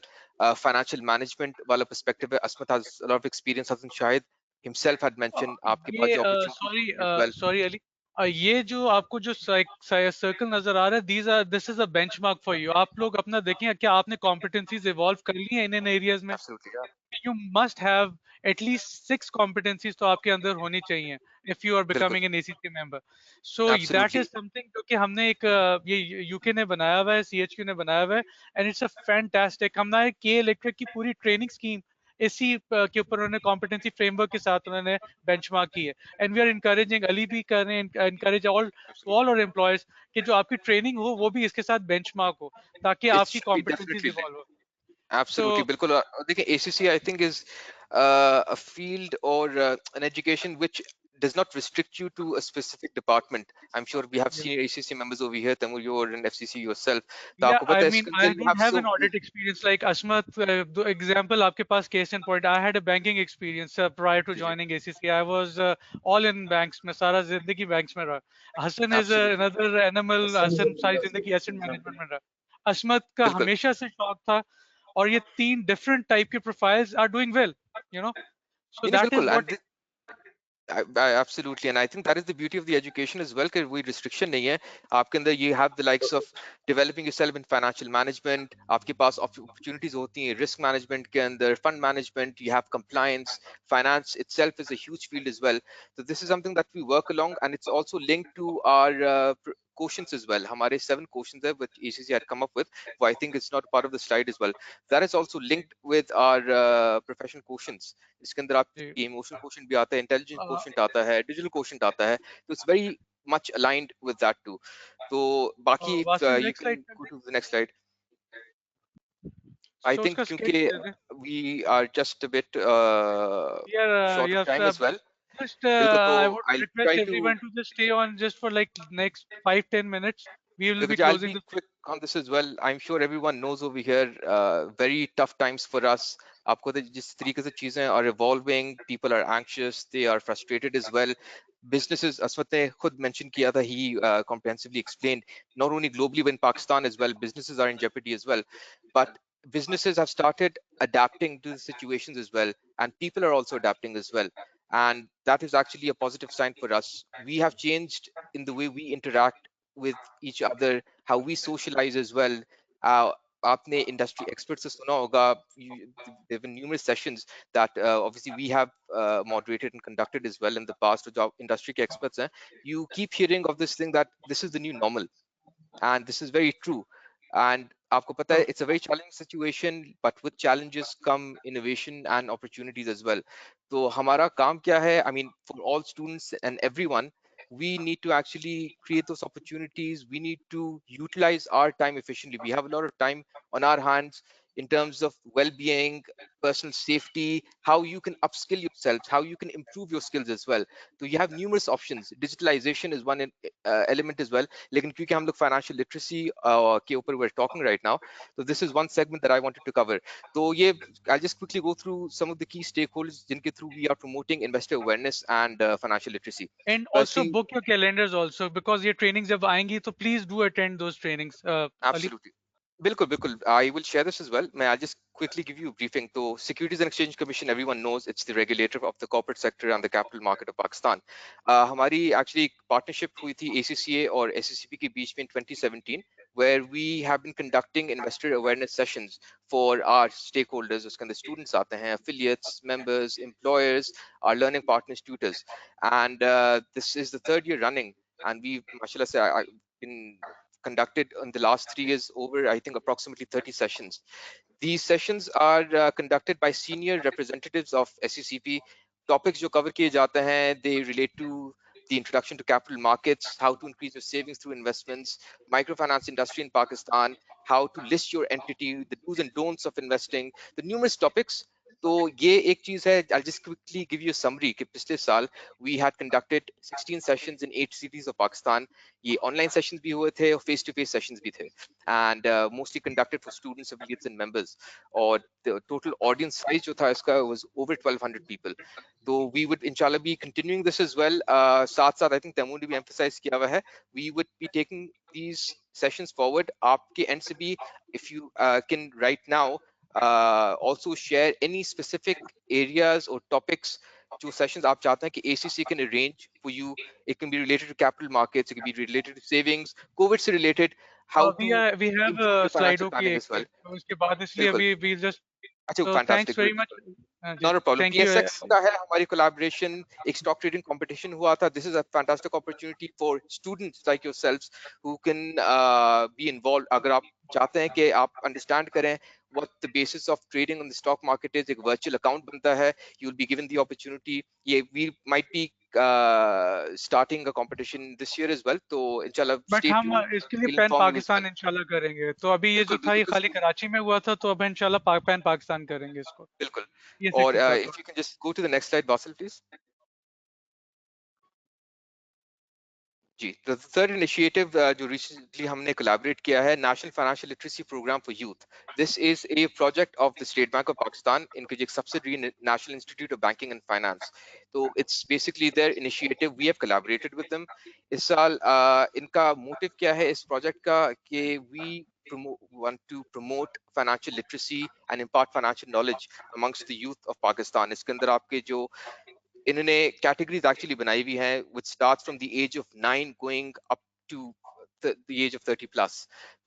[SPEAKER 6] Financial management वाला perspective है. Asmat has a lot of experience. Hassan Shahid himself had mentioned आपके पास
[SPEAKER 5] ये
[SPEAKER 6] जो opportunity as well.
[SPEAKER 5] sorry Ali, ये जो आपको जो सर्कल नजर आ रहा है, this is a benchmark for you. आप लोग अपना देखें क्या आपने competencies evolve कर ली हैं इन areas में.
[SPEAKER 6] Absolutely, yeah.
[SPEAKER 5] You must have at least 6 competencies तो आपके अंदर होनी चाहिए if you are becoming an ACCA member. So that is something जो कि हमने एक ये UK ने बनाया हुआ है, CHQ ने बनाया हुआ है, and it's a fantastic. हमने K Electric की पूरी training scheme इसी के ऊपर उन्होंने competency framework के साथ उन्होंने benchmark की है. And we are encouraging, Ali भी कर रहे हैं, encourage all our employees कि जो आपकी training हो वो भी इसके साथ benchmark हो ताकि आपकी competencies evolve हो.
[SPEAKER 6] Absolutely, बिल्कुल. देखिए ACCA I think is a field or an education which does not restrict you to a specific department. I'm sure we have senior ACCA members over here. Taimur, you're an FCC yourself.
[SPEAKER 5] Yeah, I mean, I don't have an audit experience like Asmat. The example, आपके पास case in point. I had a banking experience prior to joining ACCA. I was all in banks. मैं सारा जिंदगी banks में रहा. Hassan is another animal. Hassan सारी जिंदगी asset management में रहा. Asmat का हमेशा से शौक था, और ये 3 different type के profiles are doing well, you know. So that is what.
[SPEAKER 6] Absolutely, and I think that is the beauty of the education as well, कि कोई restriction नहीं है आपके अंदर. You have the likes of developing yourself in financial management, आपके पास opportunities होती हैं risk management के अंदर, fund management, you have compliance, finance itself is a huge field as well. So this is something that we work along, and it's also linked to our quotients as well. हमारे 7 quotients है which ACCA had come up with. I think it's not part of the slide as well. That is also linked with our professional quotients. इसके अंदर आपकी emotional quotient भी आता है, intelligence quotient आता है, digital quotient आता है. So it's very much aligned with that too. तो बाकी you can go to the next slide. I think क्योंकि we are just a bit short of time as well.
[SPEAKER 5] Just I would request everyone to just stay on just for like next 5-10 minutes. We will be closing.
[SPEAKER 6] I'll be quick on this as well. I'm sure everyone knows over here, very tough times for us. आपको जिस तरीके से चीजें are evolving, people are anxious, they are frustrated as well. Businesses, Aswat ने खुद mention किया था, he comprehensively explained, not only globally but in Pakistan as well, businesses are in jeopardy as well. But businesses have started adapting to the situations as well, and people are also adapting as well. And that is actually a positive sign for us. We have changed in the way we interact with each other, how we socialize as well. Uh, आपने industry experts से सुना होगा, there have been numerous sessions that obviously we have moderated and conducted as well in the past with our industry के experts हैं. You keep hearing of this thing that this is the new normal, and this is very true. And आपको पता है, it's a very challenging situation, but with challenges come innovation and opportunities as well. तो हमारा काम क्या है? I mean, for all students and everyone, we need to actually create those opportunities. We need to utilize our time efficiently. We have a lot of time on our hands in terms of well-being, personal safety, how you can upskill yourselves, how you can improve your skills as well. So you have numerous options. Digitalization is one element as well. लेकिन क्योंकि हम लोग financial literacy के ऊपर we're talking right now, so this is one segment that I wanted to cover. तो ये I'll just quickly go through some of the key stakeholders जिनके through we are promoting investor awareness and financial literacy.
[SPEAKER 5] And also
[SPEAKER 6] Firstly,
[SPEAKER 5] book your calendars also, because ये trainings जब आएंगी तो please do attend those trainings. Ali?
[SPEAKER 6] absolutely. बिल्कुल बिल्कुल, I will share this as well. I'll just quickly give you a briefing. So Securities and Exchange Commission, everyone knows, it's the regulator of the corporate sector and the capital market of Pakistan. हमारी actually partnership हुई थी ACCA और SCCP के बीच में in 2017, where we have been conducting investor awareness sessions for our stakeholders. उसके अंदर students आते हैं, affiliates, members, employers, our learning partners, tutors, and this is the third year running, and we, mashallah say, I've been conducted in the last 3 years over, I think, approximately 30 sessions. These sessions are conducted by senior representatives of SCCP. Topics जो cover किए जाते हैं, they relate to the introduction to capital markets, how to increase your savings through investments, microfinance industry in Pakistan, how to list your entity, the do's and don'ts of investing, the numerous topics. तो ये एक चीज है, I'll just quickly give you a summary कि पिछले साल we had conducted 16 sessions in 8 cities of Pakistan. ये online sessions भी हुए थे और face to face sessions भी थे, and mostly conducted for students, affiliates and members. और the total audience size जो था इसका was over 1200 people. तो we would inshallah be continuing this as well. साथ साथ I think तैमूर ने भी emphasize किया हुआ है, we would be taking these sessions forward. आपके end से भी, if you can right now also share any specific areas or topics जो sessions आप चाहते हैं कि ACC can arrange for you. It can be related to capital markets, it can be related to savings, COVID से related, how to
[SPEAKER 5] we have
[SPEAKER 6] improve your financial
[SPEAKER 5] Slido की
[SPEAKER 6] planning
[SPEAKER 5] एक,
[SPEAKER 6] as well.
[SPEAKER 5] तो उसके बाद इसलिए
[SPEAKER 6] बिल्कुल,
[SPEAKER 5] अभी we'll just,
[SPEAKER 6] अच्छा,
[SPEAKER 5] so thanks
[SPEAKER 6] fantastic,
[SPEAKER 5] very
[SPEAKER 6] good.
[SPEAKER 5] much. Ji,
[SPEAKER 6] Not a problem.
[SPEAKER 5] thank you.
[SPEAKER 6] PSX का है हमारी collaboration, एक stock trading competition हुआ था. This is a fantastic opportunity for students like yourselves who can be involved. अगर आप चाहते हैं कि आप understand करें what the basis of trading on the stock market is, एक virtual account बनता है, you'll be given the opportunity. ये we might be starting a competition this year as well. तो इंशाल्लाह
[SPEAKER 5] बट
[SPEAKER 6] stay
[SPEAKER 5] हम
[SPEAKER 6] tuned.
[SPEAKER 5] इसके लिए
[SPEAKER 6] We'll
[SPEAKER 5] pan
[SPEAKER 6] inform you as well.
[SPEAKER 5] Pakistan इंशाल्लाह करेंगे. तो अभी ये जो
[SPEAKER 6] बिल्कुल
[SPEAKER 5] था ये
[SPEAKER 6] बिल्कुल
[SPEAKER 5] खाली कराची में हुआ था, तो अब इंशाल्लाह पैन पाकिस्तान करेंगे इसको.
[SPEAKER 6] बिल्कुल.
[SPEAKER 5] ये
[SPEAKER 6] और
[SPEAKER 5] secure
[SPEAKER 6] if you can just go to the next slide, Basil, please. जी, the third initiative जो recently हमने collaborate किया है, National Financial Literacy Program for Youth. This is a project of the State Bank of Pakistan, इनकी एक subsidiary in National Institute of Banking and Finance. So it's basically their initiative. We have collaborated with them. इस साल इनका motive क्या है इस project का कि we want to promote financial literacy and impart financial knowledge amongst the youth of Pakistan. इसके अंदर आपके जो इन्होंने कैटेगरीज एक्चुअली बनाई हुई हैं which starts from the age of 9 going up to the age of 30 plus.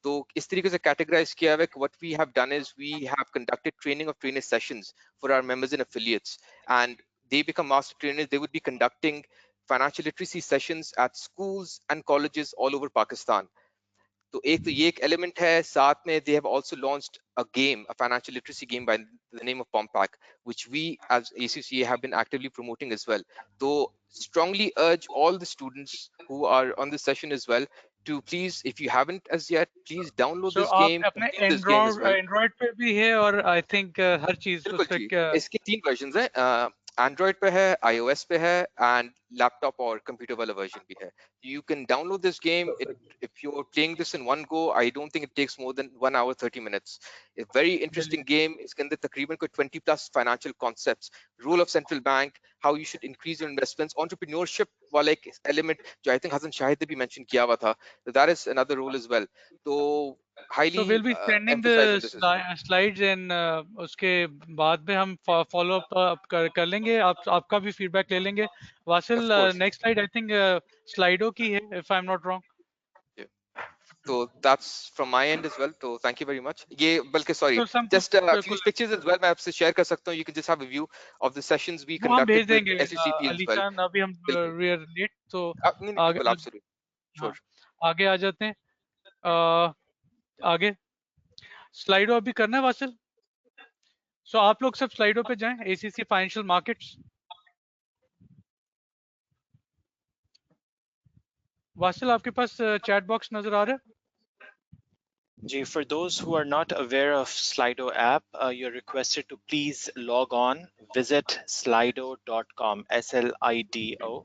[SPEAKER 6] तो इस तरीके से categorize किया हुआ है. What we have done is we have conducted training of trainer sessions for our members and affiliates, and they become master trainers. They would be conducting financial literacy sessions at schools and colleges all over Pakistan. तो ये एक element है. साथ में they have also launched a game, a financial literacy game by the name of Pompack, which we as ACCA have been actively promoting as well. So strongly urge all the students who are on this session as well to please, if you haven't as yet, please download
[SPEAKER 5] So
[SPEAKER 6] this
[SPEAKER 5] आप
[SPEAKER 6] game,
[SPEAKER 5] अपने
[SPEAKER 6] play this game as well.
[SPEAKER 5] Android पे भी है और I think हर चीज उस
[SPEAKER 6] बिल्कुल
[SPEAKER 5] पे
[SPEAKER 6] जी, इसके 3 वर्जन हैं. एंड्रॉयड पे है, iOS पे है, एंड लैपटॉप और कंप्यूटर वाला वर्जन भी है. You can download this game. If you're playing this in one go, I don't think it takes more than 1 hour 30 minutes. A very interesting game. इसके अंदर तकरीबन कोई 20 plus financial concepts, role of central bank, how you should increase your investments, entrepreneurship वाला एक element जो I think Hasan Shahid ने भी mention किया हुआ था. So that is another role as well. So highly
[SPEAKER 5] So we'll be sending
[SPEAKER 6] emphasize
[SPEAKER 5] the
[SPEAKER 6] on this as well.
[SPEAKER 5] slides and उसके बाद में हम follow up कर लेंगे. आपका भी feedback ले लेंगे. Basil,
[SPEAKER 6] Of course.
[SPEAKER 5] next slide I think Slido की है, if I'm not wrong.
[SPEAKER 6] So that's from my end as well. So thank you very much. ये बल्कि sorry,
[SPEAKER 5] So some
[SPEAKER 6] just a few pictures as well मैं आपसे share कर सकता हूँ. You can just have a view of the sessions we
[SPEAKER 5] वो हम भेज
[SPEAKER 6] conducted with
[SPEAKER 5] देंगे.
[SPEAKER 6] SECP as well.
[SPEAKER 5] अलीशान, अभी हम we are late, तो
[SPEAKER 6] नहीं, बिल्कुल, absolutely. Sure.
[SPEAKER 5] आगे आ जाते हैं. आगे स्लाइडो अभी करना है वासिल. So आप लोग सब स्लाइडो पे जाएं. ACC financial markets. वासिल, आपके पास चैट बॉक्स नजर आ रहा है?
[SPEAKER 1] Ji, for those who are not aware of Slido app, you're requested to please log on, visit slido.com, slido.com,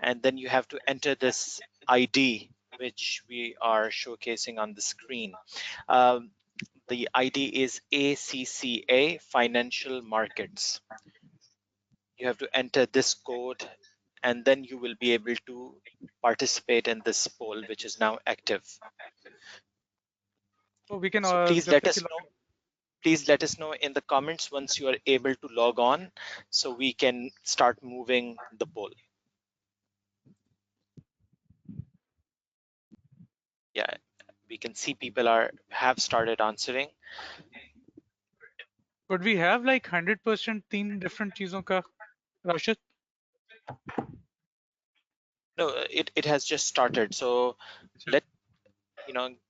[SPEAKER 1] and then you have to enter this ID, which we are showcasing on the screen. The ID is ACCA Financial Markets. You have to enter this code, and then you will be able to participate in this poll, which is now active.
[SPEAKER 5] So we can
[SPEAKER 1] So please let us know. Please let us know in the comments once you are able to log on, so we can start moving the poll. Yeah, we can see people have started answering.
[SPEAKER 5] Could we have like 100% तीन different चीजों का, Rashid?
[SPEAKER 1] No, it has just started. So let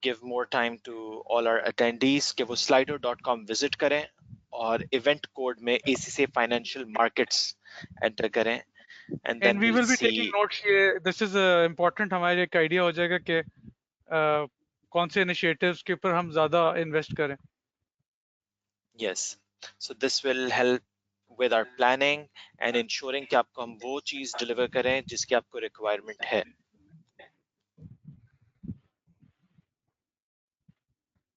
[SPEAKER 1] give more time to all our attendees कि वो slido.com visit करें और event code में ACCA Financial Markets enter करें, and then
[SPEAKER 5] we will be
[SPEAKER 1] see...
[SPEAKER 5] taking notes. This is important. हमारे एक idea हो जाएगा कि कौन से initiatives के ऊपर हम ज़्यादा invest करें.
[SPEAKER 1] Yes, so this will help with our planning and ensuring कि आपको हम वो चीज deliver करें जिसकी आपको requirement है.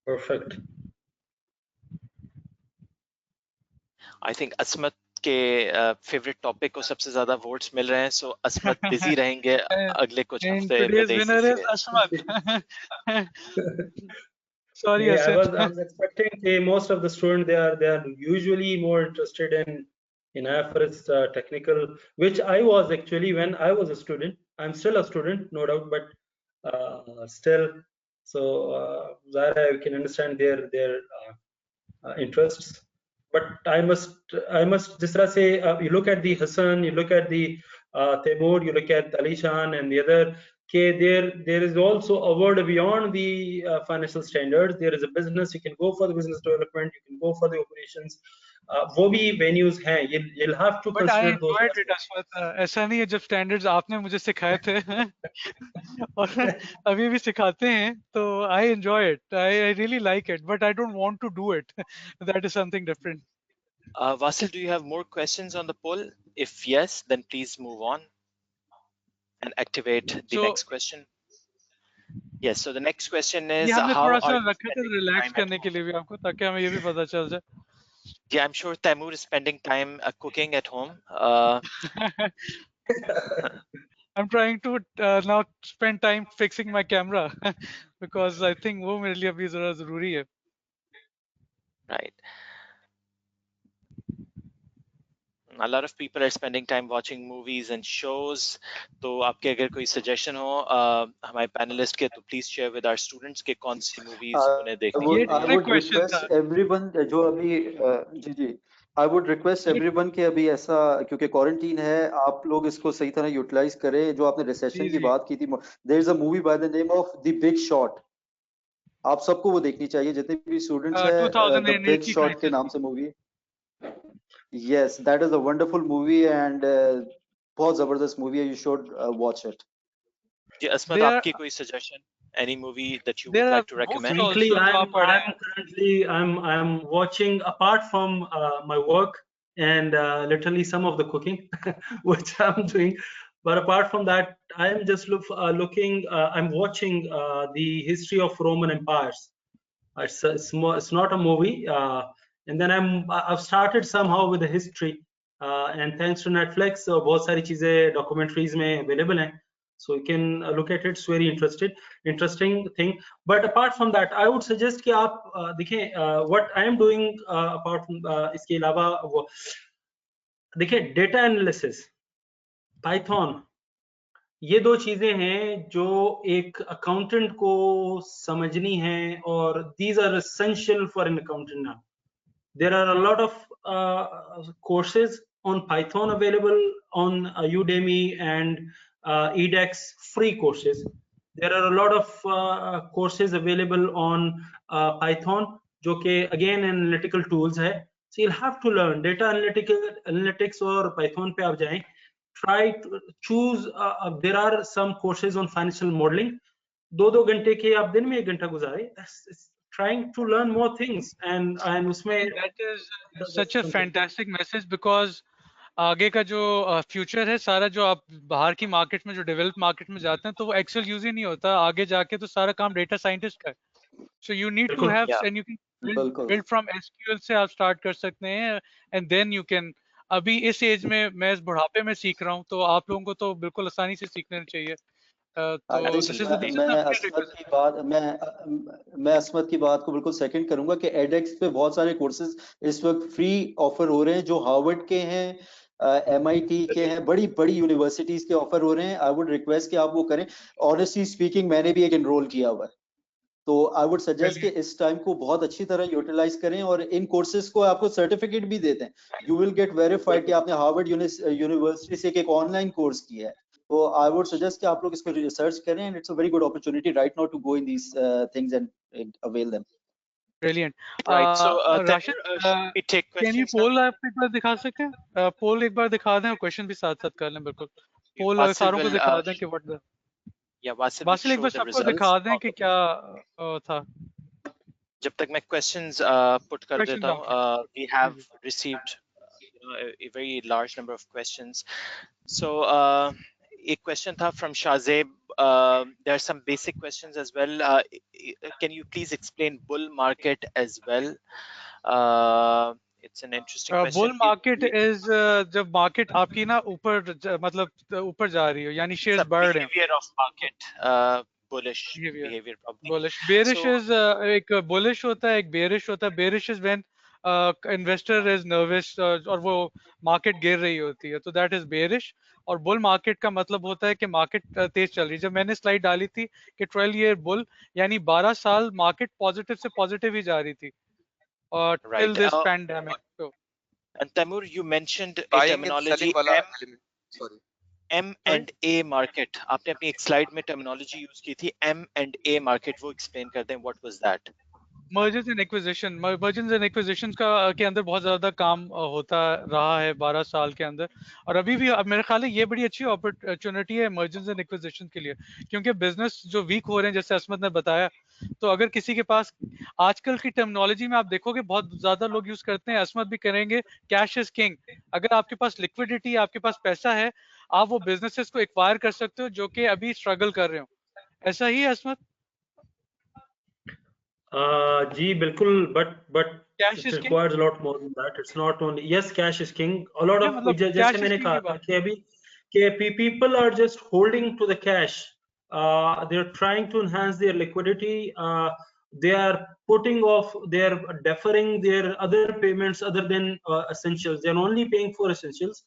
[SPEAKER 3] Perfect.
[SPEAKER 1] I think असमत के फेवरेट टॉपिक को सबसे ज्यादा वोट्स मिल रहे हैं, सो असमत बिजी रहेंगे अगले कुछ हफ्ते
[SPEAKER 5] Today's winner is Asmat. Sorry,
[SPEAKER 3] I was expecting most of the students they are usually more interested in IFRS technical, which I was actually when I was a student. I'm still a student, no doubt, but still. So Zara, I can understand their interests. But I must just say, you look at the Hassan, you look at the Temur, you look at Alishan and the other. Okay, there is also a world beyond the financial standards. There is a business. You can go for the business development. You can go for the operations. वो भी venues हैं. You'll have to consider those.
[SPEAKER 5] But I enjoyed it, Asmat. ऐसा नहीं है, जब standards आपने मुझे सिखाए थे और अभी भी सिखाते हैं, तो I enjoy it. I really like it, but I don't want to do it. That is something different.
[SPEAKER 1] Vasil, do you have more questions on the poll? If yes, then please move on and activate the next question. Yes, so the next question is how are you
[SPEAKER 5] relax करने के लिए भी आपको, ताकि हमें ये भी पता चल जाए.
[SPEAKER 1] Yeah, I'm sure Taimur is spending time cooking at home.
[SPEAKER 5] I'm trying to now spend time fixing my camera because I think वो मेरे लिए अभी ज़रा ज़रूरी है.
[SPEAKER 1] Right. A lot of people are spending time watching movies and shows. तो आपके अगर कोई suggestion हो हमारे panelist के, तो please share with our students के कौन सी movies उन्हें देखनी चाहिए.
[SPEAKER 4] I would request everyone जो अभी जी I would request everyone कि अभी ऐसा क्योंकि quarantine है, आप लोग इसको सही तरह utilize करें. जो आपने recession की बात की थी, there is a movie by the name of The Big Short. आप सबको वो देखनी चाहिए जितने भी students हैं. The Big Short के नाम से movie. Yes, that is a wonderful movie and बहुत जबरदस्त movie है. You should watch it.
[SPEAKER 1] जी असमत, आपकी कोई suggestion? Any movie that you would like to recommend?
[SPEAKER 3] I'm watching apart from my work. and literally some of the cooking, which I'm doing. But apart from that, I am just looking. I'm watching the history of Roman empires. It's not a movie. And then I've started somehow with the history. And thanks to Netflix, बहुत सारी चीजें documentaries में available हैं. So you can look at it. It's very interesting thing. But apart from that, I would suggest कि आप देखें what I am doing apart from इसके अलावा देखिए data analysis, Python, ये दो चीजें हैं जो एक अकाउंटेंट को समझनी है और these are essential for an accountant now. There are a lot of courses on Python available on Udemy and edX, free courses. There are a lot of courses available on Python, जो कि again analytical tools है. So you'll have to learn data analytics और Python पे आप जाएं. Try to choose. There are some courses on financial modeling. 2 घंटे के आप दिन में 1 घंटा गुजारे. Trying to learn more things and उसमें
[SPEAKER 5] that is such a fantastic message because आगे का जो फ्यूचर है सारा जो आप बाहर की मार्केट में जो डेवलप मार्केट में जाते हैं तो वो एक्सेल यूज ही नहीं होता आगे जाके तो सारा काम डेटा साइंटिस्ट का है so you need to have and you can build from SQL से आप स्टार्ट कर सकते हैं एंड देन यू कैन अभी इस एज में मैं इस बुढ़ापे में सीख रहा हूँ तो आप लोगों को तो बिल्कुल आसानी से सीखना चाहिए
[SPEAKER 4] मैं असमत की बात को बिल्कुल सेकंड करूंगा कि एडेक्स पे बहुत सारे कोर्सेज इस वक्त फ्री ऑफर हो रहे हैं जो हार्वर्ड के हैं MIT के हैं बड़ी बड़ी यूनिवर्सिटीज के ऑफर हो रहे हैं आई वुड रिक्वेस्ट कि आप वो करें ऑनेस्टली स्पीकिंग मैंने भी एक एनरोल किया हुआ है तो आई वुड सजेस्ट कि इस टाइम को बहुत अच्छी तरह यूटिलाइज करें और इन कोर्सेज को आपको सर्टिफिकेट भी देते हैं यू विल गेट वेरीफाइड कि आपने हार्वर्ड यूनिवर्सिटी से एक ऑनलाइन कोर्स किया है तो आई वुड सजेस्ट कि आप लोग इसको रिसर्च करें and it's a very good opportunity right now to go in these things and avail them
[SPEAKER 5] Brilliant.
[SPEAKER 1] Right. So,
[SPEAKER 5] Rashid,
[SPEAKER 1] we take questions.
[SPEAKER 5] can you poll आप एक बार दिखा सकते हैं? Poll एक बार दिखा दें और क्वेश्चन भी साथ साथ कर लें बिल्कुल. Poll सारों को दिखा दें कि what the. वासिल एक बार सबको दिखा दें कि क्या था.
[SPEAKER 1] जब तक मैं questions put कर देता हूँ, we have received a very large number of questions. So, एक question था from Shazeb. There are some basic questions as well. Can you please explain bull market as well? It's an interesting question.
[SPEAKER 5] Bull market is जब market आपकी ना ऊपर मतलब ऊपर जा रही हो यानी shares बढ़ रहे हैं.
[SPEAKER 1] Behavior of market. Bullish behavior probably.
[SPEAKER 5] Bullish. Bearish is एक bullish होता है एक bearish होता है. Bearish is when investor is nervous और वो market गिर रही होती है तो that is bearish. और bull market का मतलब होता है कि market तेज चल रही है. जब मैंने slide डाली थी कि 12-year bull यानी 12 साल market positive से positive ही जा रही थी. Till this pandemic. So.
[SPEAKER 1] And Taimur, you mentioned a terminology M&A market. आपने अपनी एक slide में terminology use की थी M&A market. वो explain कर दें. What was that?
[SPEAKER 5] Mergers and acquisition. Mergers and acquisitions का के अंदर बहुत ज़्यादा काम होता रहा है 12 साल के अंदर और अभी भी मेरे ख्याल है ये बड़ी अच्छी अपॉर्चुनिटी है mergers and acquisitions के लिए क्योंकि बिजनेस जो वीक हो रहे हैं जैसे असमत ने बताया तो अगर किसी के पास आजकल की टर्मिनोलॉजी में आप देखोगे बहुत ज़्यादा लोग यूज करते हैं असमत भी करेंगे कैश इज किंग अगर आपके पास लिक्विडिटी आपके पास पैसा है आप वो बिजनेसेस को एक्वायर कर सकते हो जो कि अभी स्ट्रगल कर रहे हो ऐसा ही है असमत
[SPEAKER 3] जी बिल्कुल but it requires a lot more than that. It's not only yes cash is king. A lot of जैसे मैंने कहा था कि अभी कि people are just holding to the cash. They're trying to enhance their liquidity. They are putting off. They're deferring their other payments other than essentials. They're only paying for essentials.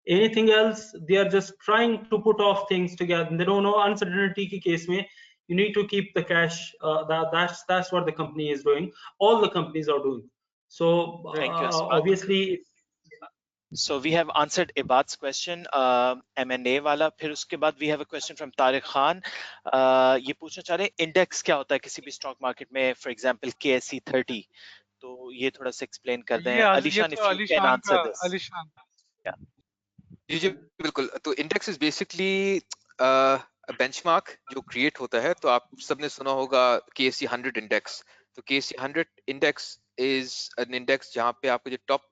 [SPEAKER 3] Anything else, they are just trying to put off things together. They don't know uncertainty की case में. You need to keep the cash. That's what the company is doing. All the companies are doing. So obviously.
[SPEAKER 1] So we have answered Ibad's question, M&A वाला. फिर उसके बाद we have a question from Tariq Khan. ये पूछना चाह रहे हैं index क्या होता है किसी भी stock market में, for example KSE 30. तो ये थोड़ा सा explain कर दें. Alishan, if you can answer this.
[SPEAKER 5] Alishan.
[SPEAKER 1] Yeah.
[SPEAKER 6] जी बिल्कुल. तो index is basically बेंचमार्क जो क्रिएट होता है तो आप सबने सुना होगा KSE 100 इंडेक्स. तो KSE 100 index is an index जहां पे आपको जो टॉप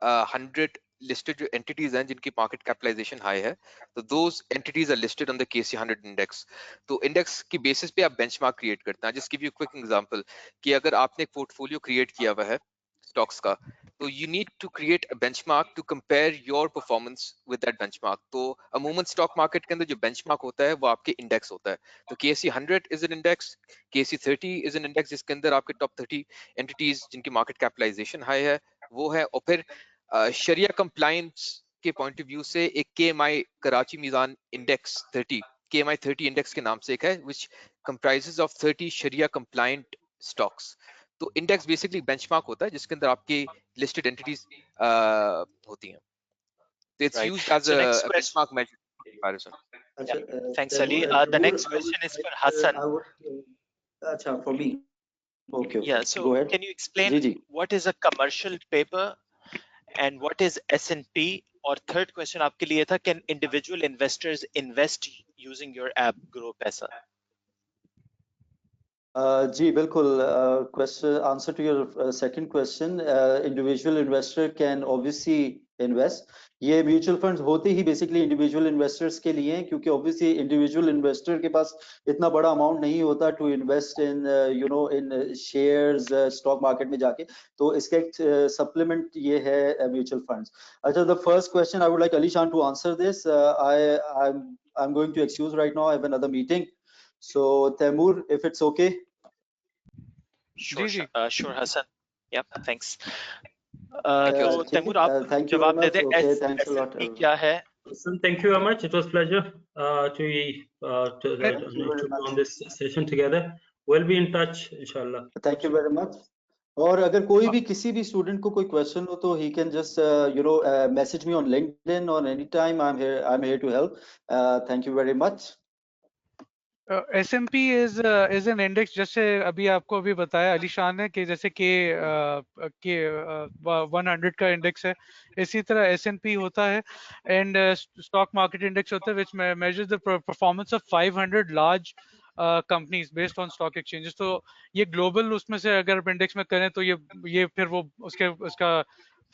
[SPEAKER 6] 100 listed जो entities हैं जिनकी market capitalization high है, तो those entities are listed on the KC 100 index. तो index की basis पे आप benchmark create करते हैं. Just give you a quick example कि अगर आपने एक portfolio create किया हुआ है stocks का, तो you need to create a benchmark to compare your performance with that benchmark. तो अमूमन stock market के अंदर जो benchmark होता है वो आपके index होता है. तो KC 100 is an index, KC 30 is an index जिसके अंदर आपके top 30 entities जिनकी market capitalization high है वो है, और फिर शरिया कंप्लायंस के पॉइंट ऑफ व्यू से एक KMI Karachi Meezan index 30 KMI 30 index के नाम से एक है which comprises of 30 शरिया कंप्लायंट स्टॉक्स. तो इंडेक्स बेसिकली बेंचमार्क होता है जिसके अंदर आपकी लिस्टेड एंटिटीज होती हैं. So it's
[SPEAKER 1] Right.
[SPEAKER 6] used as
[SPEAKER 1] So
[SPEAKER 6] a
[SPEAKER 1] next question.
[SPEAKER 6] benchmark measure comparison.
[SPEAKER 1] Thanks, Ali. The next question is for Hassan.
[SPEAKER 4] For me. Okay.
[SPEAKER 1] Yeah. So
[SPEAKER 4] Go ahead.
[SPEAKER 1] can you explain
[SPEAKER 4] ji ji.
[SPEAKER 1] what is a commercial paper and what is S&P? और third question आपके लिए था, can individual investors invest using your app Grow Paisa?
[SPEAKER 4] जी बिल्कुल. Answer to your second question, individual investor can obviously invest. ये mutual funds होते ही basically individual investors के लिए हैं, क्योंकि ऑब्वियसली इंडिविजुअल इन्वेस्टर के पास इतना बड़ा अमाउंट नहीं होता to invest in in shares stock market में जाके. तो इसका एक सप्लीमेंट ये है म्यूचुअल फंड्स. अच्छा, the first question I would like Alishan to answer this. I am going to excuse right now, I have another meeting. So Taimur, if it's okay.
[SPEAKER 1] Sure, sure, Hassan. Yep, thanks.
[SPEAKER 6] Thank you,
[SPEAKER 1] तो तैमूर आप जवाब दे दें.
[SPEAKER 4] Okay, thanks a lot.
[SPEAKER 1] S&P क्या है?
[SPEAKER 3] Thank you very much. It was pleasure to be on this session together. We'll be in touch, inshallah.
[SPEAKER 4] Thank you very much. और अगर कोई भी किसी भी स्टूडेंट को कोई क्वेश्चन हो तो he can just message me on LinkedIn or anytime. I'm here to help. Thank you very much.
[SPEAKER 5] S&P is an index, जैसे अभी आपको अभी बताया अली शान ने कि जैसे के 100 का इंडेक्स है, इसी तरह S&P होता है एंड स्टॉक मार्केट इंडेक्स होता है which measures the performance of 500 large companies based on stock exchanges. तो ये ग्लोबल उसमें से अगर आप इंडेक्स में करें तो ये फिर वो उसका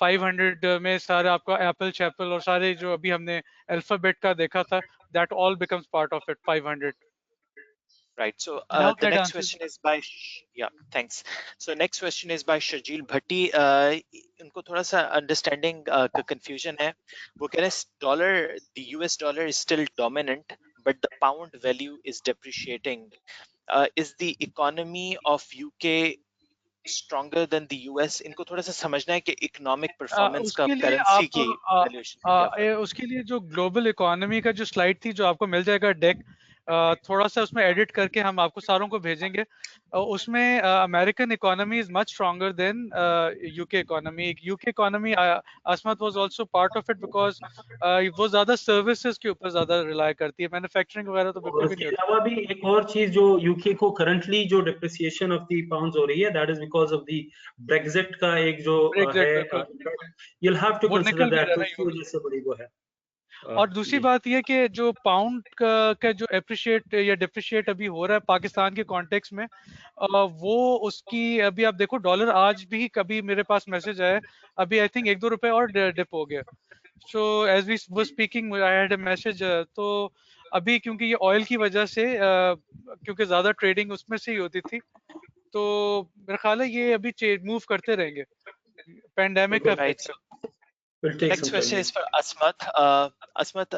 [SPEAKER 5] 500 में सारे आपका एप्पल चैपल और सारे जो अभी हमने अल्फाबेट का देखा था, that all becomes part of it, 500.
[SPEAKER 1] Right. So the next question is by thanks. So next question is by Shajil Bhatti. उनको थोड़ा सा understanding का confusion है. वो कह रहे हैं the US dollar is still dominant, but the pound value is depreciating. Is the economy of UK stronger than the US? इनको थोड़ा सा समझना है कि economic performance का currency की valuation.
[SPEAKER 5] उसके लिए जो global economy का जो slide थी जो आपको मिल जाएगा deck, थोड़ा सा उसमें एडिट करके हम आपको सारों को भेजेंगे. उसमें American economy is much stronger than UK economy. UK economy Asmat was also part of it because वो ज्यादा सर्विसेज के ऊपर ज्यादा रिलाय करती है, मैन्युफैक्चरिंग वगैरह तो बिल्कुल भी नहीं होती.
[SPEAKER 3] अलावा भी एक और चीज जो यूके को करंटली जो डिप्रिसिएशन ऑफ द पाउंड्स हो रही है, that is because of the Brexit का एक जो है, you will have to consider that, उसकी वजह से बड़ी वो है.
[SPEAKER 5] और दूसरी बात यह कि जो पाउंड का जो एप्रिशिएट या डिप्रिशिएट अभी हो रहा है पाकिस्तान के कॉन्टेक्स्ट में, वो उसकी अभी आप देखो डॉलर आज भी कभी मेरे पास मैसेज आया अभी आई थिंक 1-2 रुपए और डिप हो गया. So as we were speaking I had a message. तो अभी क्योंकि ये ऑयल की वजह से क्योंकि ज्यादा ट्रेडिंग उसमें से ही होती थी, तो मेरा ख्याल है ये अभी मूव करते रहेंगे पैंडेमिक का.
[SPEAKER 1] Next question is for Asmat. Asmat,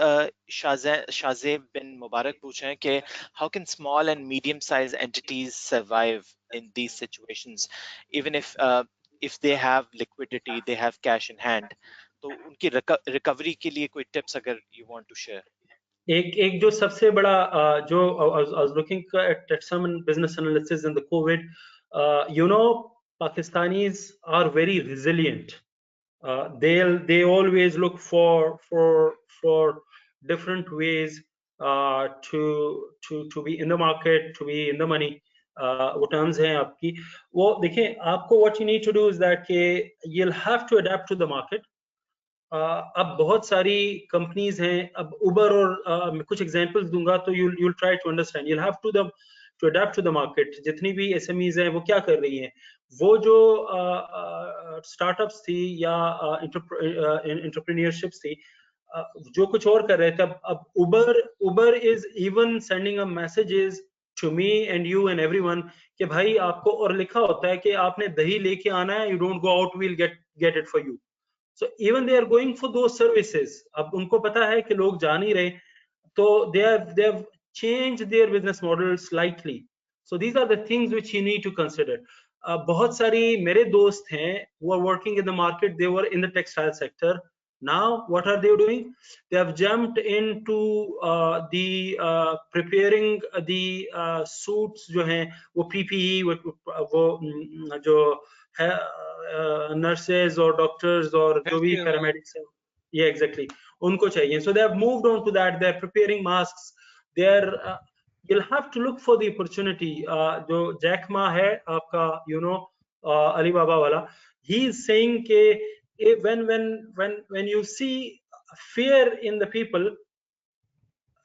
[SPEAKER 1] Shazeb bin Mubarak पूछ रहे हैं कि how can small and medium-sized entities survive in these situations, even if they have liquidity, they have cash in hand. तो उनकी recovery के लिए कोई tips अगर you want to share.
[SPEAKER 3] एक जो सबसे बड़ा जो I was looking at some business analysis in the COVID, Pakistanis are very resilient. They always look for different ways to be in the market, to be in the money. वो terms हैं आपकी, वो देखें आपको what you need to do is that you'll have to adapt to the market. अब बहुत सारी companies हैं, अब उबर और कुछ एग्जांपल्स दूंगा तो you'll try to understand. You'll have to adapt to the market. जितनी भी SMEs हैं वो क्या कर रही हैं, वो जो स्टार्टअप्स थी या एंटरप्रेन्योरशिप्स थी जो कुछ और कर रहे थे. अब Uber is even sending a messages to me and you and everyone कि भाई आपको, और लिखा होता है कि आपने दही लेके आना है, you don't go out, we'll get it for you. So even they are going for दो सर्विसेज. अब उनको पता है कि लोग जा नहीं रहे, तो they have changed their business model slightly. So these are the things which you need to consider. बहुत सारी मेरे दोस्त हैं who are working in the market, they were in the textile sector. Now what are they doing? They have jumped into the preparing the suits जो हैं वो PPE वो जो है nurses और doctors और जो भी paramedics हैं, yeah exactly, उनको चाहिए. So they have moved on to that. They are preparing masks. They are you'll have to look for the opportunity. जो Jack Ma है आपका, you know, Alibaba वाला, he is saying कि when you see fear in the people,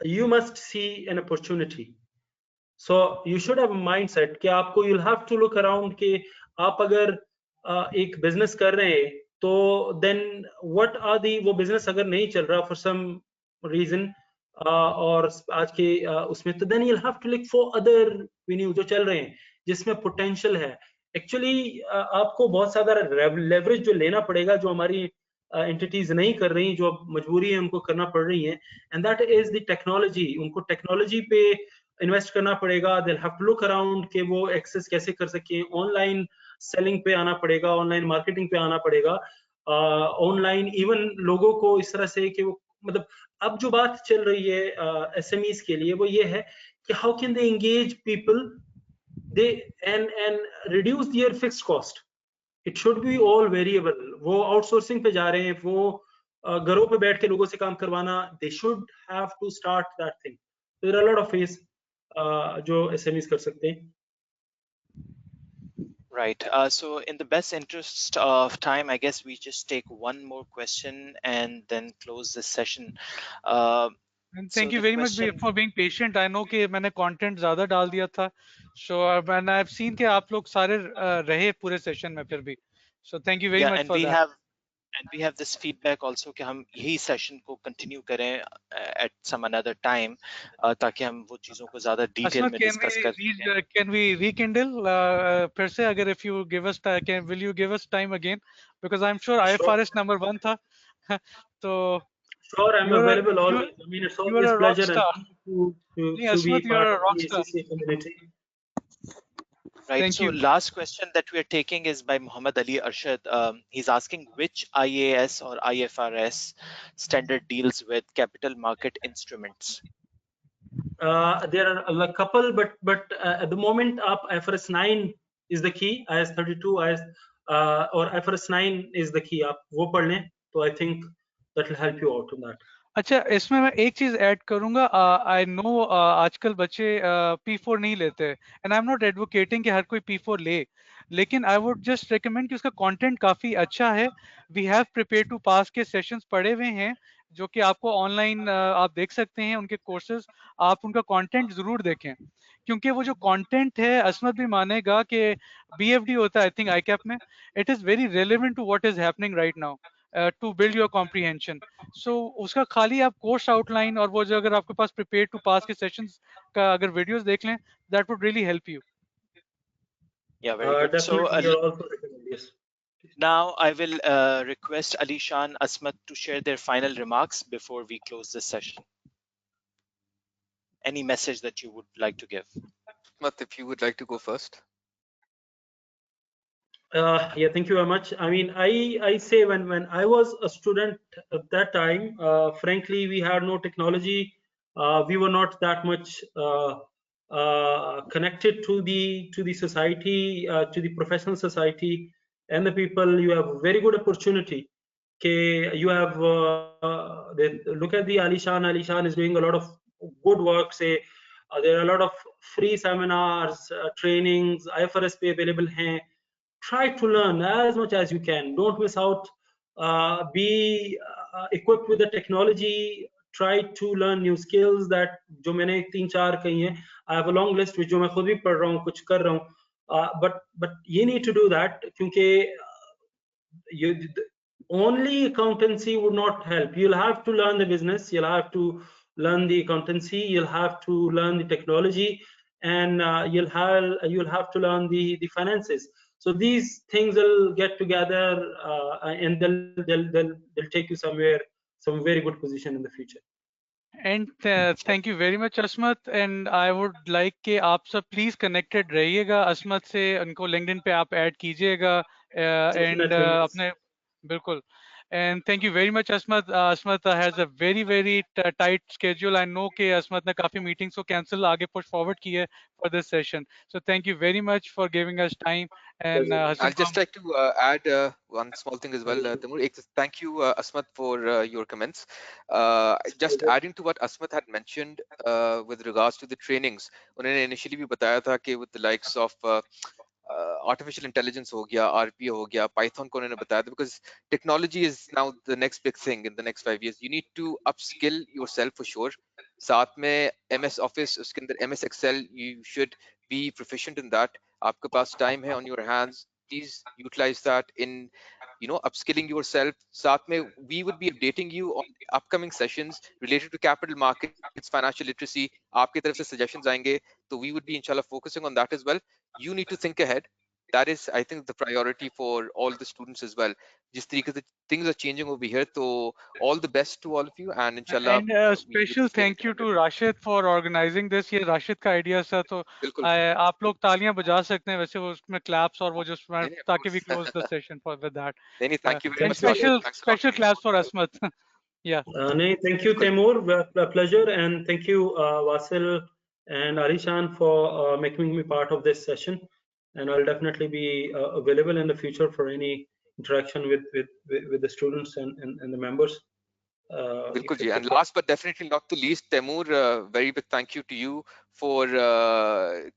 [SPEAKER 3] you must see an opportunity. So you should have a mindset कि आपको, you'll have to look around कि आप अगर एक business कर रहे हैं तो then what are the, वो business अगर नहीं चल रहा for some reason और आज के उसमें, तो then you'll have to look for other venues जो चल रहे हैं जिसमें potential है. Actually आपको बहुत सारा leverage जो लेना पड़ेगा, जो हमारी entities नहीं कर रही, जो मजबूरी है उनको करना पड़ रही है, and that is the technology. उनको technology पे इन्वेस्ट करना पड़ेगा. they'll have to look around कि वो एक्सेस कैसे कर सकें. ऑनलाइन सेलिंग पे आना पड़ेगा, ऑनलाइन मार्केटिंग पे आना पड़ेगा, ऑनलाइन इवन लोगों को इस तरह से कि वो, मतलब अब जो बात चल रही है एसएमईज के लिए वो ये है कि how can they engage people they and reduce there fixed cost. It should be all variable. वो आउटसोर्सिंग पे जा रहे हैं, वो घरों पे बैठ के लोगों से काम करवाना, they should have to start that thing. There are a lot of ways जो एसएमईज कर सकते हैं.
[SPEAKER 1] Right. So in the best interest of time, I guess we just take one more question and then close this session.
[SPEAKER 5] And thank you very much for being patient. I know कि मैंने content ज़्यादा डाल दिया था. So and I've seen कि आप लोग सारे रहे पूरे session में फिर भी. So thank you very much for that.
[SPEAKER 1] And we have this feedback also कि हम यही session को continue करें at some another time ताकि हम वो चीजों को ज़्यादा detail में discuss कर सकें.
[SPEAKER 5] Can we rekindle फिर से, अगर if you give us time, will you give us time again, because I'm sure IFRS number 1 था. So
[SPEAKER 3] sure, I'm available always. I mean, it's always a pleasure to be part of the ACCA community.
[SPEAKER 1] Right. Thank you. Last question that we are taking is by Muhammad Ali Arshad. He's asking which IAS or IFRS standard deals with capital market instruments.
[SPEAKER 3] There are a couple, but at the moment, IFRS 9 is the key. IAS 32, or IFRS 9 is the key. आप वो पढ़ लें, तो I think that will help you out on that.
[SPEAKER 5] अच्छा, इसमें मैं एक चीज ऐड करूंगा. आई नो आजकल बच्चे P4 नहीं लेते, and I am not advocating कि हर कोई P4 ले, लेकिन आई वुड जस्ट रिकमेंड कि उसका कंटेंट काफी अच्छा है. वी हैव प्रिपेयर टू पास के सेशंस पढ़े हुए हैं जो कि आपको ऑनलाइन आप देख सकते हैं, उनके कोर्सेज. आप उनका कंटेंट जरूर देखें, क्योंकि वो जो कंटेंट है, असमत भी मानेगा कि BFD होता है आई थिंक ICAP में, it is very relevant to what is happening right now to build your comprehension. So उसका खाली आप कोर्स आउटलाइन और वो जो अगर आपके पास प्रिपेयर टू पास के सेशंस का अगर वीडियोस देख लें, that would really help you.
[SPEAKER 1] Yeah, very good. So now I will request Alishan, Asmat to share their final remarks before we close this session. Any message that you would like to give?
[SPEAKER 6] Asmat, if you would like to go first.
[SPEAKER 3] Yeah, thank you very much. I mean, I say when I was a student at that time, frankly, we had no technology. We were not that much connected to the society, to the professional society and the people. You have a very good opportunity. Okay, you have look at the Alishan. Alishan is doing a lot of good work. Say there are a lot of free seminars, trainings, IFRS पे available हैं. Try to learn as much as you can. Don't miss out. Be equipped with the technology. Try to learn new skills that जो मैंने 3-4 कही हैं. I have a long list which जो मैं खुद भी पढ़ रहा हूँ, कुछ कर रहा हूँ. But you need to do that क्योंकि only accountancy would not help. You'll have to learn the business, you'll have to learn the accountancy, you'll have to learn the technology, and you'll have to learn the finances. So these things will get together, and they'll take you somewhere, some very good position in the future.
[SPEAKER 5] And thank you very much, Asmat. And I would like कि आप सब please connected रहिएगा असमत से, उनको LinkedIn पे आप add कीजिएगा, and
[SPEAKER 3] Definitely, yes.
[SPEAKER 5] अपने बिल्कुल. And thank you very much, Asmat. Asmat has a very tight schedule. I know कि Asmat ने काफी meetings को cancel आगे push forward की है for this session. So thank you very much for giving us time. And
[SPEAKER 3] Pleasure.
[SPEAKER 5] Hassan,
[SPEAKER 6] I'll just like to add one small thing as well, Taimur. Thank you, Asmat, for your comments. Just adding to what Asmat had mentioned with regards to the trainings, उन्होंने initially भी बताया था कि with the likes of artificial intelligence हो गया, RPA हो गया, Python को उन्होंने बताया था, because technology is now the next big thing in the next 5 years. You need to upskill yourself for sure. साथ में MS Office, उसके अंदर MS Excel, you should be proficient in that. आपके पास time है on your hands, please utilize that in upskilling yourself. साथ में we would be updating you on upcoming sessions related to capital markets, financial literacy. आपकी तरफ से suggestions आएंगे, तो we would be inshallah focusing on that as well. You need to think ahead. That is, I think, the priority for all the students as well. जिस तरीके से things are changing over here, so all the best to all of you, and inshallah
[SPEAKER 5] and a
[SPEAKER 6] we will
[SPEAKER 5] special
[SPEAKER 6] be staying
[SPEAKER 5] thank you to
[SPEAKER 6] connected.
[SPEAKER 5] Rashid for organizing this. ये Rashid का idea था, तो
[SPEAKER 6] बिल्कुल
[SPEAKER 5] आप लोग तालियां बजा सकते हैं वैसे, वो उसमें claps और वो just
[SPEAKER 6] नहीं, of
[SPEAKER 5] ताकि we
[SPEAKER 6] course.
[SPEAKER 5] close the session for with that.
[SPEAKER 6] नहीं, thank you very
[SPEAKER 5] And
[SPEAKER 6] much, Rashid. Thanks a lot.
[SPEAKER 5] special claps for Asmat. Yeah.
[SPEAKER 3] Thank you, Taimur. A pleasure, and thank you, Wasil and Arishan, for making me part of this session. And I'll definitely be available in the future for any interaction with the students and the members.
[SPEAKER 6] बिल्कुल जी. And last but definitely not the least, Taimur, very big thank you to you for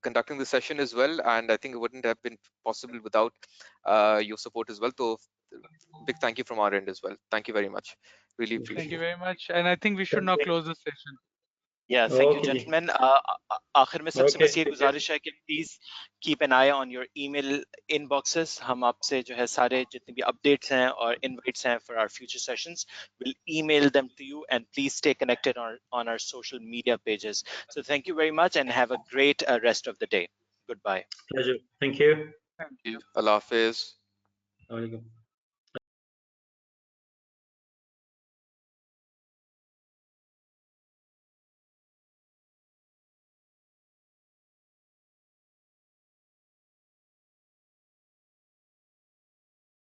[SPEAKER 6] conducting the session as well. And I think it wouldn't have been possible without your support as well. So big thank you from our end as well. Thank you very much. Really appreciate
[SPEAKER 5] Thank you
[SPEAKER 6] it.
[SPEAKER 5] very much. And I think we should now close the session.
[SPEAKER 1] Yeah, thank you,
[SPEAKER 3] Okay,
[SPEAKER 1] gentlemen. आखिर में सबसे
[SPEAKER 3] Okay.
[SPEAKER 1] बस ये गुजारिश है कि please keep an eye on your email inboxes. हम आपसे जो है सारे जितने भी updates हैं और invites हैं for our future sessions, we'll email them to you, and please stay connected on our social media pages. So thank you very much and have a great rest of the day. Goodbye.
[SPEAKER 3] Pleasure. Thank you.
[SPEAKER 5] Thank you.
[SPEAKER 6] Allah Hafiz.
[SPEAKER 3] Alaikum.